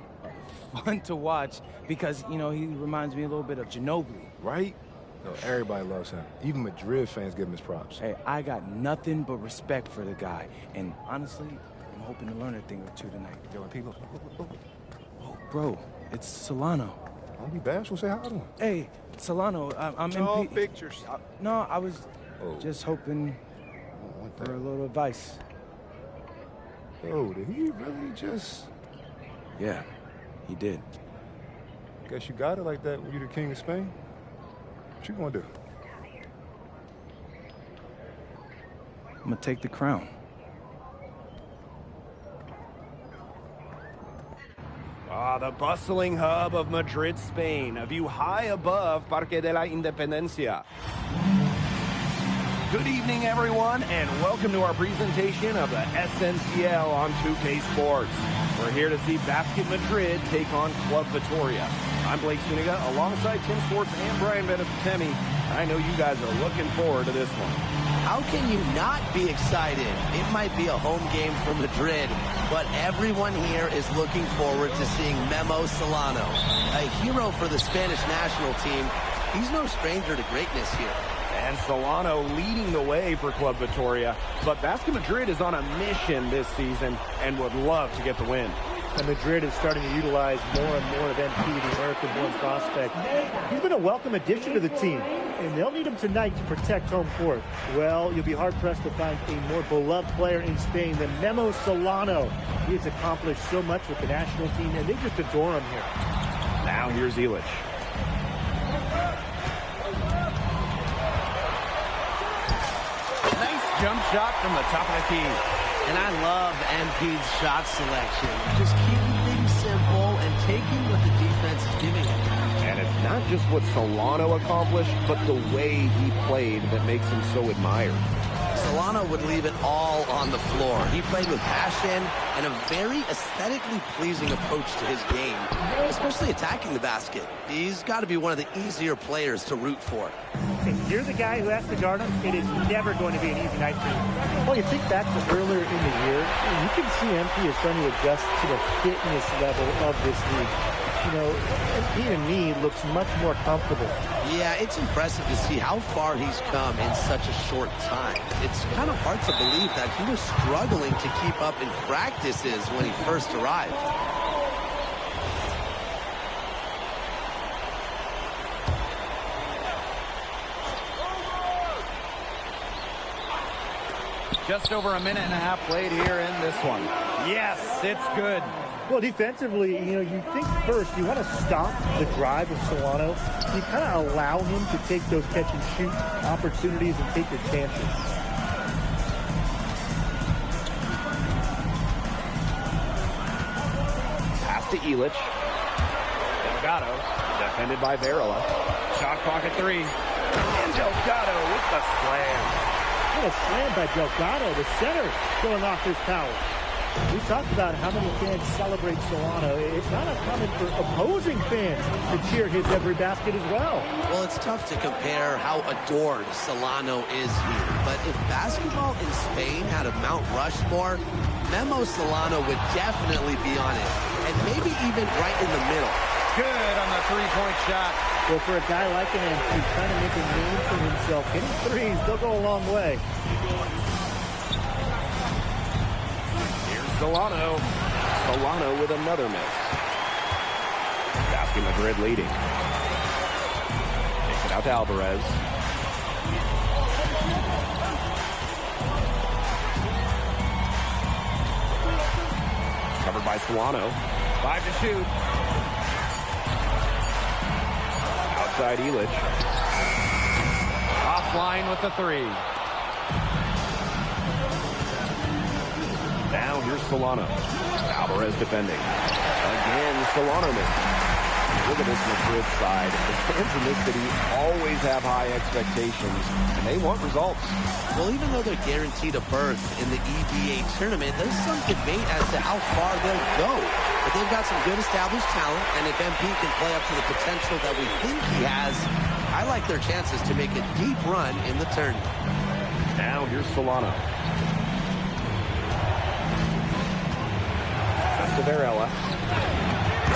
S1: fun to watch because, you know, he reminds me a little bit of Ginobili.
S3: Right? No, everybody loves him. Even Madrid fans give him his props.
S1: Hey, I got nothing but respect for the guy, and honestly, I'm hoping to learn a thing or two tonight.
S3: Yo, and people.
S1: Oh, bro, it's Solano.
S3: Don't be bashful, say hi to him.
S1: Hey, Solano, I'm
S16: All
S1: MP.
S16: pictures.
S1: No, I was just hoping
S3: for
S1: a little advice.
S3: Yo, did he really just...
S1: Yeah, he did.
S3: Guess you got it like that when you're the king of Spain. What you gonna do?
S1: I'm gonna take the crown.
S8: The bustling hub of Madrid, Spain, a view high above Parque de la Independencia. Good evening, everyone, and welcome to our presentation of the SNCL on 2K Sports. We're here to see Basket Madrid take on Club Vittoria. I'm Blake Suniga, alongside Tim Swartz and Brian Benefitemi. I know you guys are looking forward to this one.
S10: How can you not be excited? It might be a home game for Madrid, but everyone here is looking forward to seeing Memo Solano, a hero for the Spanish national team. He's no stranger to greatness here.
S8: And Solano leading the way for Club Vittoria. But Basket Madrid is on a mission this season and would love to get the win.
S9: And Madrid is starting to utilize more and more of MP, the American-born prospect. He's been a welcome addition to the team, and they'll need him tonight to protect home court. Well, you'll be hard-pressed to find a more beloved player in Spain than Memo Solano. He has accomplished so much with the national team, and they just adore him here.
S8: Now here's Illich. Nice jump shot from the top of the key.
S10: And I love MP's shot selection. Just keeping things simple and taking what the defense is giving him.
S8: And it's not just what Solano accomplished, but the way he played that makes him so admired.
S10: Solano would leave it all on the floor. He played with passion and a very aesthetically pleasing approach to his game, especially attacking the basket. He's got to be one of the easier players to root for.
S9: If you're the guy who has to guard him, it is never going to be an easy night for you. Well, you think back to earlier in the year, you can see MP is trying to adjust to the fitness level of this league. You know, MP to me looks much more comfortable.
S10: Yeah, it's impressive to see how far he's come in such a short time. It's kind of hard to believe that he was struggling to keep up in practices when he first arrived.
S13: Just over a minute and a half played here in this one. Yes, it's good.
S9: Well, defensively, you know, you think first you want to stop the drive of Solano. You kind of allow him to take those catch-and-shoot opportunities and take your chances.
S8: Pass to Illich. Delgado, defended by Varela.
S13: Shot clock at 3.
S8: And Delgado with the slam.
S9: What a slam by Delgado, the center, going off his power. We talked about how many fans celebrate Solano. It's not uncommon for opposing fans to cheer his every basket as well.
S10: Well, it's tough to compare how adored Solano is here. But if basketball in Spain had a Mount Rushmore, Memo Solano would definitely be on it. And maybe even right in the middle.
S13: Good on the three-point shot.
S9: Well, for a guy like him who's trying to make a name for himself, hitting threes, they'll go a long way.
S8: Solano. Solano with another miss. Basket Madrid leading. Takes it out to Alvarez. Covered by Solano.
S13: 5 to shoot.
S8: Outside Illich.
S13: Offline with the 3.
S8: Now here's Solano. Alvarez defending. Again, Solano missing. Look at this Madrid side. The fans in this city always have high expectations, and they want results.
S10: Well, even though they're guaranteed a berth in the EBA tournament, there's some debate as to how far they'll go. But they've got some good established talent, and if MP can play up to the potential that we think he has, I like their chances to make a deep run in the tournament.
S8: Now here's Solano. To Varela.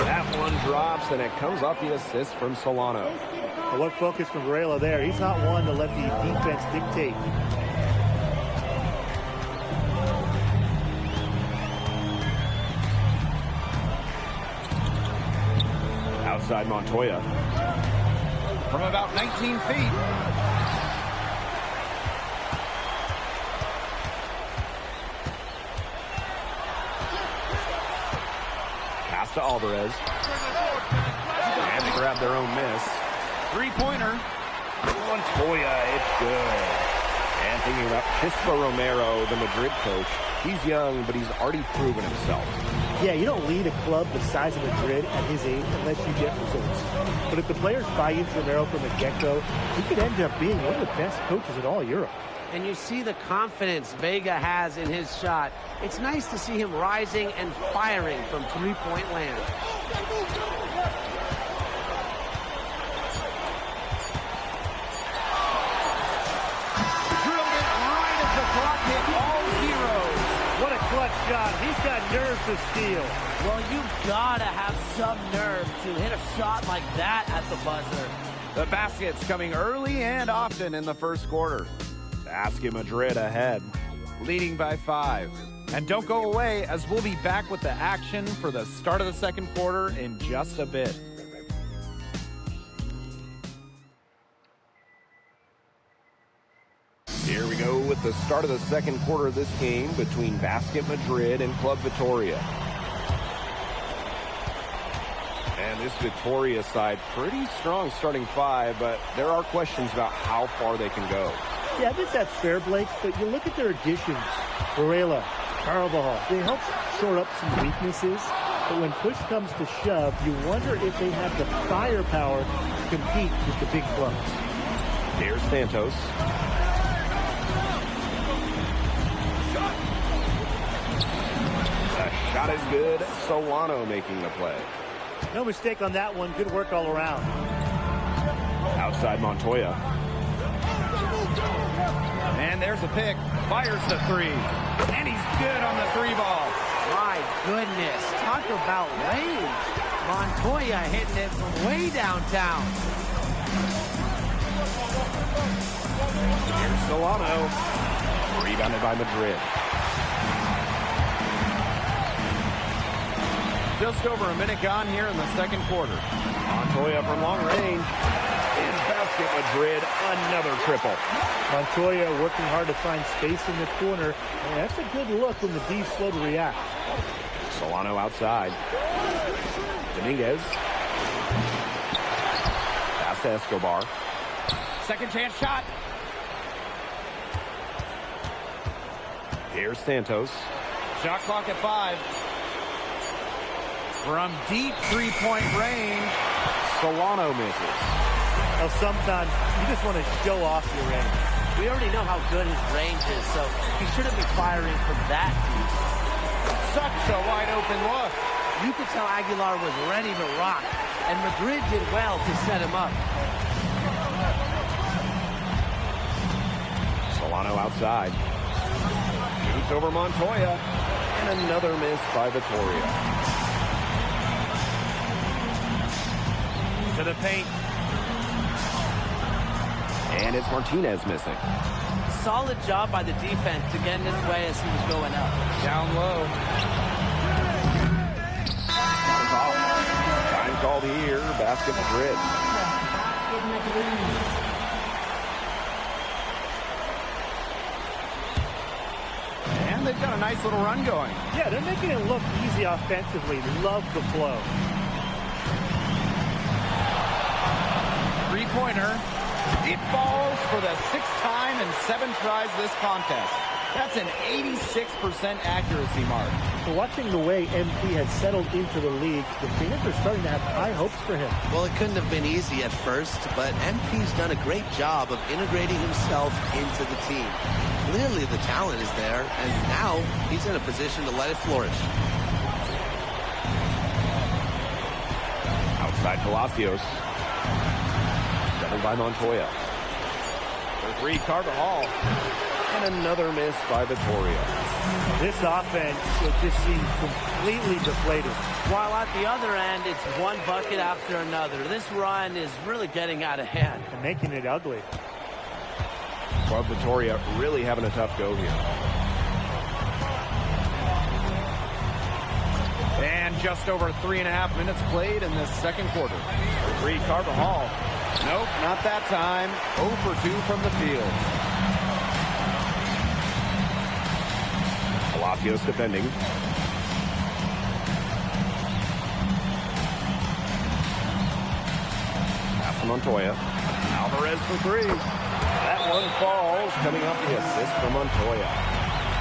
S8: That one drops, and it comes off the assist from Solano.
S9: Well, what focus from Varela there. He's not one to let the defense dictate.
S8: Outside Montoya.
S13: From about 19 feet.
S8: To Alvarez. And they grab their own miss.
S13: Three-pointer.
S8: Montoya, it's good. And thinking about Chispa Romero, the Madrid coach, he's young, but he's already proven himself.
S9: Yeah, you don't lead a club the size of Madrid at his age unless you get results. But if the players buy into Romero from the get-go, he could end up being one of the best coaches in all Europe.
S11: And you see the confidence Vega has in his shot. It's nice to see him rising and firing from three-point land.
S13: Drilled it right as the clock hit all zeros.
S9: What a clutch shot. He's got nerves to steal.
S11: Well, you've got to have some nerve to hit a shot like that at the buzzer.
S13: The basket's coming early and often in the first quarter.
S8: Basket Madrid ahead,
S13: leading by 5. And don't go away, as we'll be back with the action for the start of the second quarter in just a bit.
S8: Here we go with the start of the second quarter of this game between Basket Madrid and Club Vitoria. And this Vitoria side, pretty strong starting 5, but there are questions about how far they can go.
S9: Yeah, I think that's fair, Blake, but you look at their additions. Varela, Carbajal. They help shore up some weaknesses, but when push comes to shove, you wonder if they have the firepower to compete with the big clubs.
S8: Here's Santos. The shot is good. Solano making the play.
S9: No mistake on that one. Good work all around.
S8: Outside Montoya.
S13: And there's a pick. Fires the three. And he's good on the three ball.
S11: My goodness. Talk about range. Montoya hitting it from way downtown.
S8: Here's Solano. Rebounded by Madrid.
S13: Just over a minute gone here in the second quarter.
S8: Montoya from long range. In basket Madrid, another triple.
S9: Montoya working hard to find space in the corner. And that's a good look when the D's slow to react.
S8: Solano outside. Dominguez. Pass to Escobar.
S13: Second chance shot.
S8: Here's Santos.
S13: Shot clock at 5. From deep three-point range,
S8: Solano misses.
S9: Now sometimes you just want to show off your range.
S11: We already know how good his range is, so he shouldn't be firing from that deep.
S13: Such a wide-open look.
S11: You could tell Aguilar was ready to rock, and Madrid did well to set him up.
S8: Solano outside. Shoots over Montoya. And another miss by Vittoria.
S13: To the paint.
S8: And it's Martinez missing.
S11: Solid job by the defense to get in his way as he was going up.
S13: Down low.
S8: Time called here. Basket Madrid.
S13: And they've got a nice little run going.
S9: Yeah, they're making it look easy offensively. Love the flow.
S13: Three-pointer. It falls for the 6th time in 7 tries this contest. That's an 86% accuracy mark.
S9: But watching the way MP has settled into the league, the fans are starting to have high hopes for him.
S10: Well, it couldn't have been easy at first, but MP's done a great job of integrating himself into the team. Clearly the talent is there, and now he's in a position to let it flourish.
S8: Outside Palacios. Doubled by Montoya. For 3, Carbajal. And another miss by Vittoria.
S9: This offense just seems completely deflated.
S11: While at the other end, it's one bucket after another. This run is really getting out of hand.
S9: And making it ugly.
S8: Club Vittoria really having a tough go here.
S13: And just over 3.5 minutes played in this second quarter.
S8: 3, Carbajal.
S13: Nope, not that time. 0 for 2 from the field.
S8: Palacios defending. Pass to Montoya. Alvarez for 3. That one falls, coming off the assist from Montoya.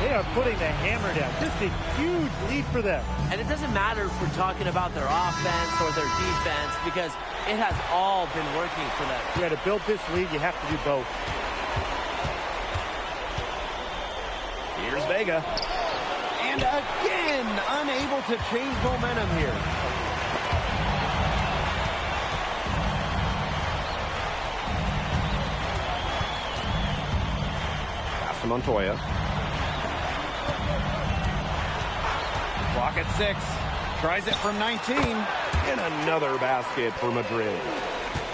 S9: They are putting the hammer down. Just a huge lead for them.
S11: And it doesn't matter if we're talking about their offense or their defense, because it has all been working for them.
S9: Yeah, to build this lead, you have to do both.
S8: Here's Vega.
S13: And again, unable to change momentum here.
S8: Pass to Montoya.
S13: Clock at 6. Tries it from 19.
S8: And another basket for Madrid.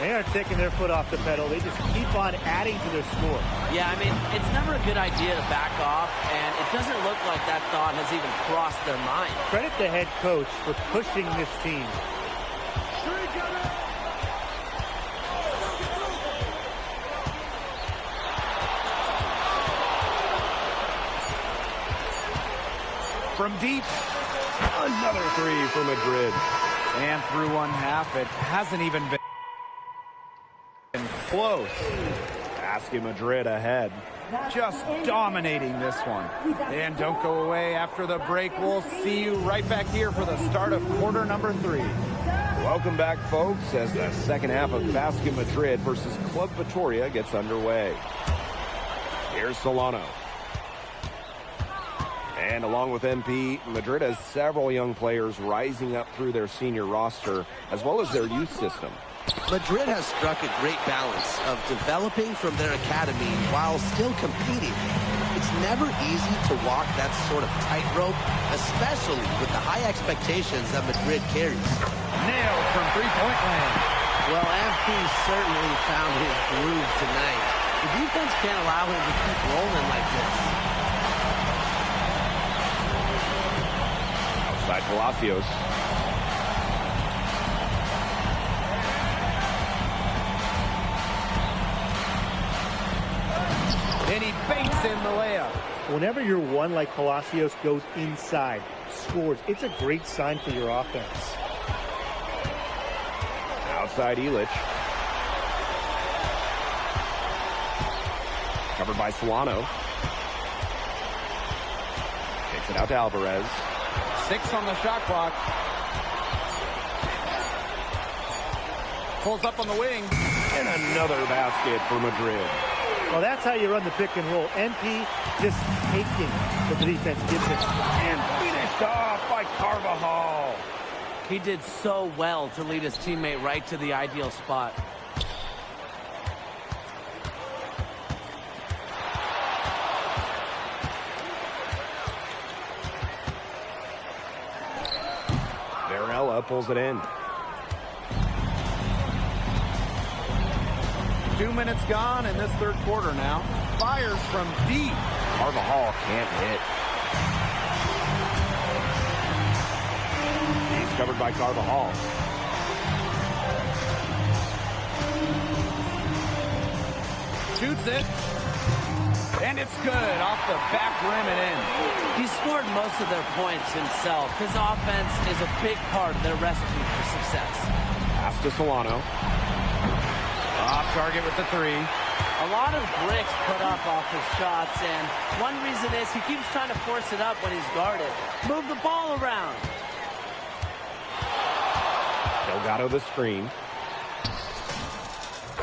S9: They aren't taking their foot off the pedal. They just keep on adding to their score.
S11: Yeah, I mean, it's never a good idea to back off, and it doesn't look like that thought has even crossed their mind.
S9: Credit the head coach for pushing this team.
S13: From deep.
S8: Another 3 for Madrid.
S13: And through one half, it hasn't even been close.
S8: Basket Madrid ahead.
S13: just dominating this one. And don't go away after the break. We'll see you right back here for the start of quarter number 3.
S8: Welcome back, folks, as the second half of Basket Madrid versus Club Vitoria gets underway. Here's Solano. And along with MP, Madrid has several young players rising up through their senior roster, as well as their youth system.
S10: Madrid has struck a great balance of developing from their academy while still competing. It's never easy to walk that sort of tightrope, especially with the high expectations that Madrid carries.
S13: Nailed from three-point land.
S11: Well, MP certainly found his groove tonight. The defense can't allow him to keep rolling like this.
S8: Outside Palacios.
S13: And he banks in the layup.
S9: Whenever your one like Palacios goes inside, scores, it's a great sign for your offense.
S8: Outside Illich. Covered by Solano. Takes it out to Alvarez.
S13: 6 on the shot clock. Pulls up on the wing.
S8: And another basket for Madrid.
S9: Well, that's how you run the pick and roll. MP just taking what the defense gives him.
S8: And finished off by Carvajal.
S11: He did so well to lead his teammate right to the ideal spot.
S8: Varela pulls it in.
S13: 2 minutes gone in this third quarter now. Fires from deep.
S8: Carvajal can't hit. He's covered by Carvajal.
S13: Shoots it. And it's good off the back rim and in.
S11: He scored most of their points himself. His offense is a big part of their recipe for success.
S8: Pass to Solano.
S13: Off target with the 3.
S11: A lot of bricks put up off his shots, and one reason is he keeps trying to force it up when he's guarded. Move the ball around.
S8: Delgado the screen.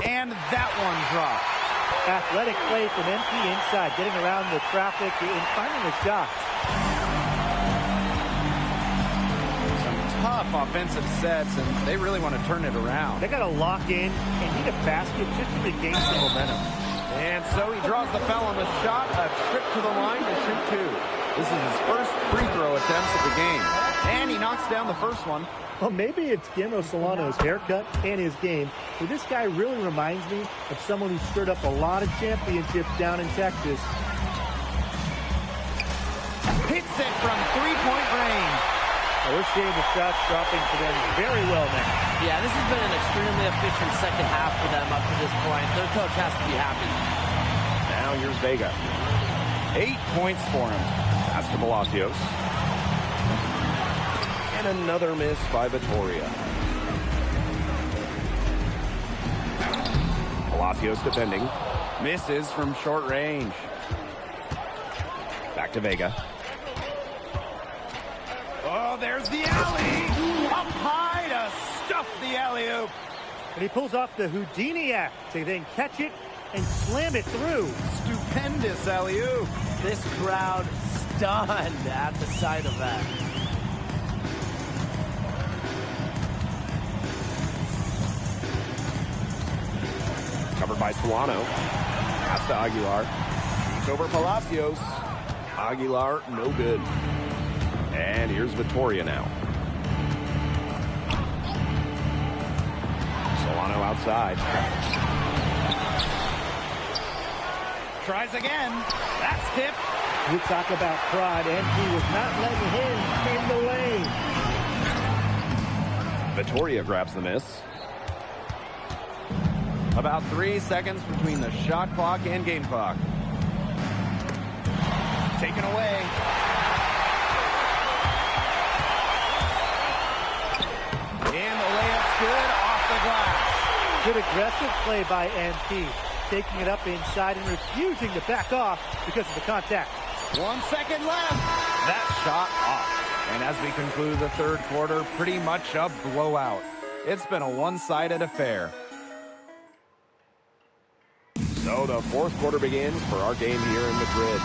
S13: And that one drops.
S9: Athletic play from MP inside, getting around the traffic and finding a shot.
S13: Some tough offensive sets, and they really want to turn it around.
S9: They got to lock in and need a basket just to regain some momentum.
S13: And so he draws the foul on the shot, a trip to the line to shoot 2. This is his first free throw attempts of the game. And he knocks down the first one.
S9: Well, maybe it's Guillermo Solano's haircut and his game, but this guy really reminds me of someone who stirred up a lot of championships down in Texas.
S13: Hits it from three-point range.
S9: Well, we're seeing the shots dropping for them very well now.
S11: Yeah, this has been an extremely efficient second half for them up to this point. Their coach has to be happy.
S8: Now here's Vega.
S13: 8 points for him.
S8: Pass to Palacios. And another miss by Vitoria. Palacios defending.
S13: Misses from short range.
S8: Back to Vega.
S13: Oh, there's the alley. Up high to stuff the alley-oop.
S9: And he pulls off the Houdini act to then catch it and slam it through.
S13: Stupendous alley-oop.
S11: This crowd stunned at the sight of that.
S8: Covered by Solano. Pass to Aguilar. He's over Palacios. Aguilar, no good. And here's Vitoria now. Solano outside.
S13: Tries again. That's tipped.
S9: You talk about pride, and he was not letting him in the lane.
S8: Vitoria grabs the miss.
S13: About 3 seconds between the shot clock and game clock. Taken away. And the layup's good off the glass.
S9: Good aggressive play by MP. taking it up inside and refusing to back off because of the contact.
S13: 1 second left. That shot off. And as we conclude the third quarter, pretty much a blowout. It's been a one-sided affair.
S8: So the fourth quarter begins for our game here in Madrid.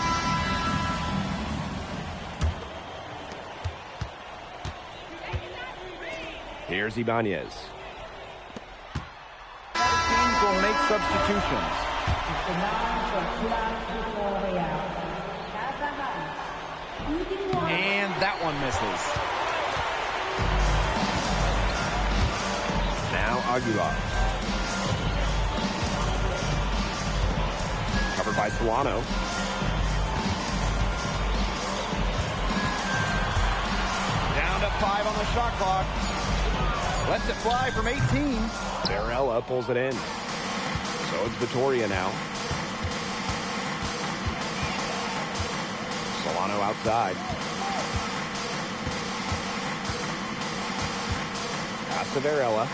S8: Here's Ibanez.
S13: Teams will make substitutions. And that one misses.
S8: Now Aguilar. Covered by Solano.
S13: Down to 5 on the shot clock. Lets it fly from 18.
S8: Varela pulls it in. So it's Vitoria now. Solano outside. Pass to Varela.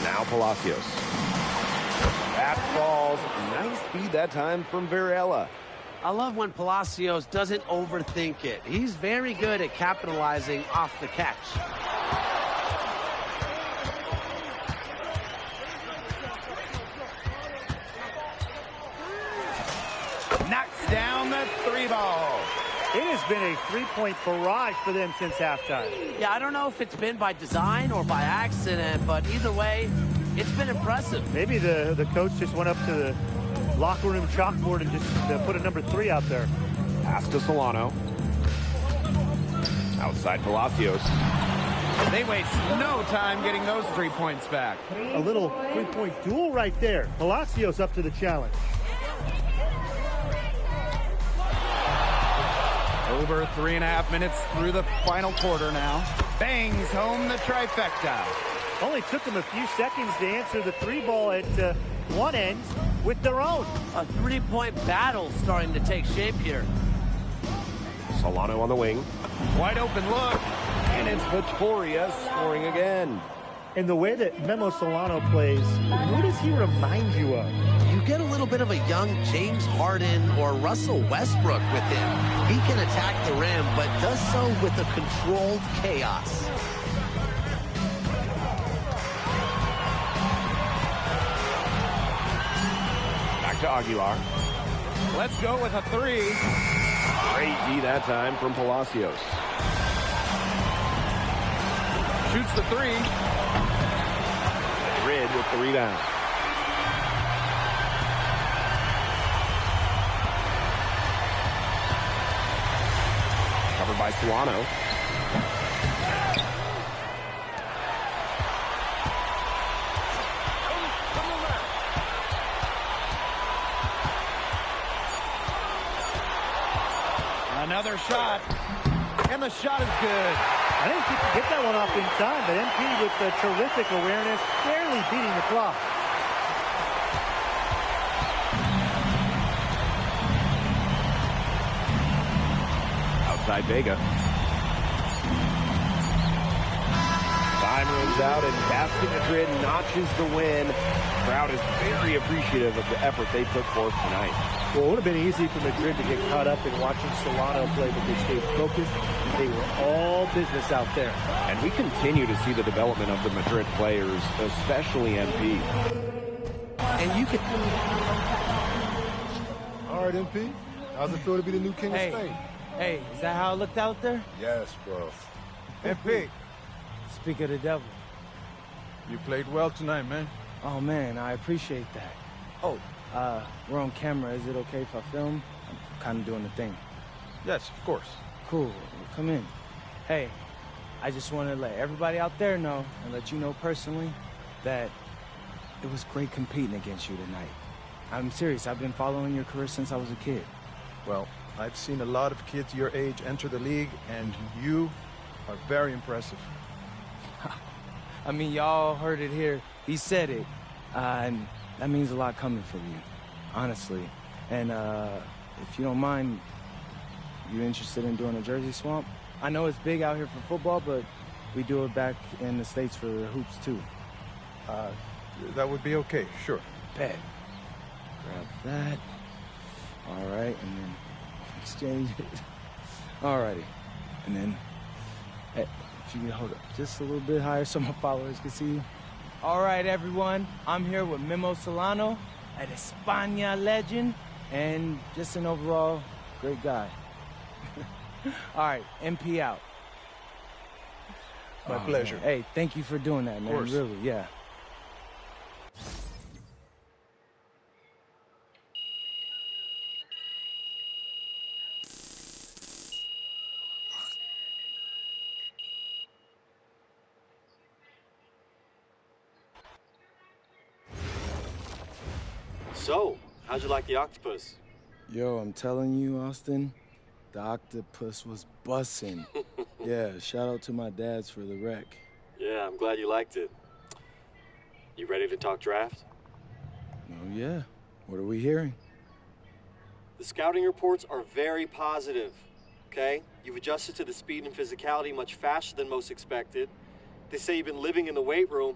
S8: Now Palacios. That falls. Nice feed that time from Varela.
S10: I love when Palacios doesn't overthink it. He's very good at capitalizing off the catch.
S13: Knocks down the 3-ball.
S9: It has been a three-point barrage for them since halftime.
S10: Yeah, I don't know if it's been by design or by accident, but either way, it's been impressive.
S9: Maybe the coach just went up to the locker room chalkboard and just put a number 3 out there.
S8: Pass to Solano. Outside Palacios.
S13: They waste no time getting those 3 points back.
S9: A little three-point duel right there. Palacios up to the challenge.
S13: Over 3.5 minutes through the final quarter now. Bangs home the trifecta.
S9: Only took them a few seconds to answer the 3-ball at one end with their own.
S10: A 3-point battle starting to take shape here.
S8: Solano on the wing.
S13: Wide open look.
S8: And it's Vitoria scoring again.
S9: And the way that Memo Solano plays, who does he remind you of?
S10: You get a little bit of a young James Harden or Russell Westbrook with him. He can attack the rim, but does so with a controlled chaos.
S8: Back to Aguilar.
S13: Let's go with a 3.
S8: Great D that time from Palacios.
S13: Shoots the 3.
S8: Madrid with the rebound. Covered by Solano.
S13: Another shot. And the shot is good.
S9: I didn't think he could get that one off in time, but MP with the terrific awareness, barely beating the clock.
S8: Outside Vega. Time runs out and Basket Madrid notches the win. Crowd is very appreciative of the effort they put forth tonight.
S9: Well, it would have been easy for Madrid to get caught up in watching Solano play, but they stayed focused. They were all business out there.
S8: And we continue to see the development of the Madrid players, especially MP.
S10: And you can...
S6: All right, MP. How's it feel to be the new king of Spain?
S1: Hey, is that how it looked out there?
S6: Yes, bro.
S1: MP. Speak of the devil.
S6: You played well tonight, man.
S1: Oh, man, I appreciate that. Oh, we're on camera. Is it okay if I film? I'm kind of doing the thing.
S6: Yes, of course.
S1: Cool. Come in. Hey, I just want to let everybody out there know and let you know personally that it was great competing against you tonight. I'm serious. I've been following your career since I was a kid.
S6: Well, I've seen a lot of kids your age enter the league, and you are very impressive.
S1: I mean, y'all heard it here. He said it. And that means a lot coming from you, honestly. And if you don't mind, you interested in doing a jersey swamp? I know it's big out here for football, but we do it back in the States for hoops, too.
S6: That would be okay, sure.
S1: Bet. Grab that. All right, and then exchange it. Alrighty, and then hey, if you can hold it just a little bit higher so my followers can see you. All right, everyone, I'm here with Memo Solano, an España legend, and just an overall great guy. All right, MP out.
S6: My pleasure.
S1: Man. Hey, thank you for doing that, man.
S6: Course.
S1: Really, yeah.
S16: So, how'd you like the octopus?
S1: Yo, I'm telling you, Austin, the octopus was bussin'. Yeah, shout out to my dads for the wreck.
S16: Yeah, I'm glad you liked it. You ready to talk draft?
S1: Oh, yeah. What are we hearing?
S16: The scouting reports are very positive, okay? You've adjusted to the speed and physicality much faster than most expected. They say you've been living in the weight room,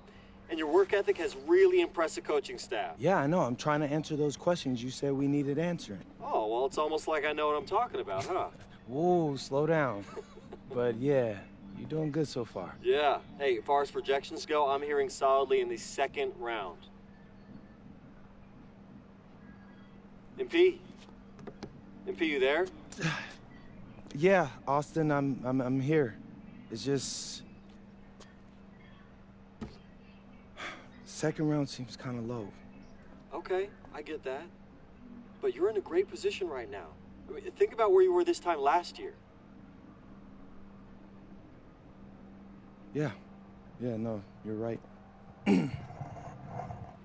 S16: and your work ethic has really impressed the coaching staff.
S1: Yeah, I know. I'm trying to answer those questions you said we needed answering.
S16: Oh, well, it's almost like I know what I'm talking about, huh?
S1: Whoa, slow down. But yeah, you're doing good so far.
S16: Yeah. Hey, as far as projections go, I'm hearing solidly in the second round. MP, you there?
S1: Yeah, Austin, I'm here. It's just second round seems kind of low.
S16: Okay, I get that. But you're in a great position right now. I mean, think about where you were this time last year.
S1: Yeah, no, you're right.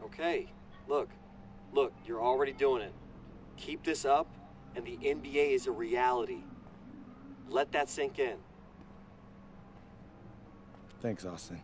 S16: Okay, look, you're already doing it. Keep this up, and the NBA is a reality. Let that sink in.
S1: Thanks, Austin.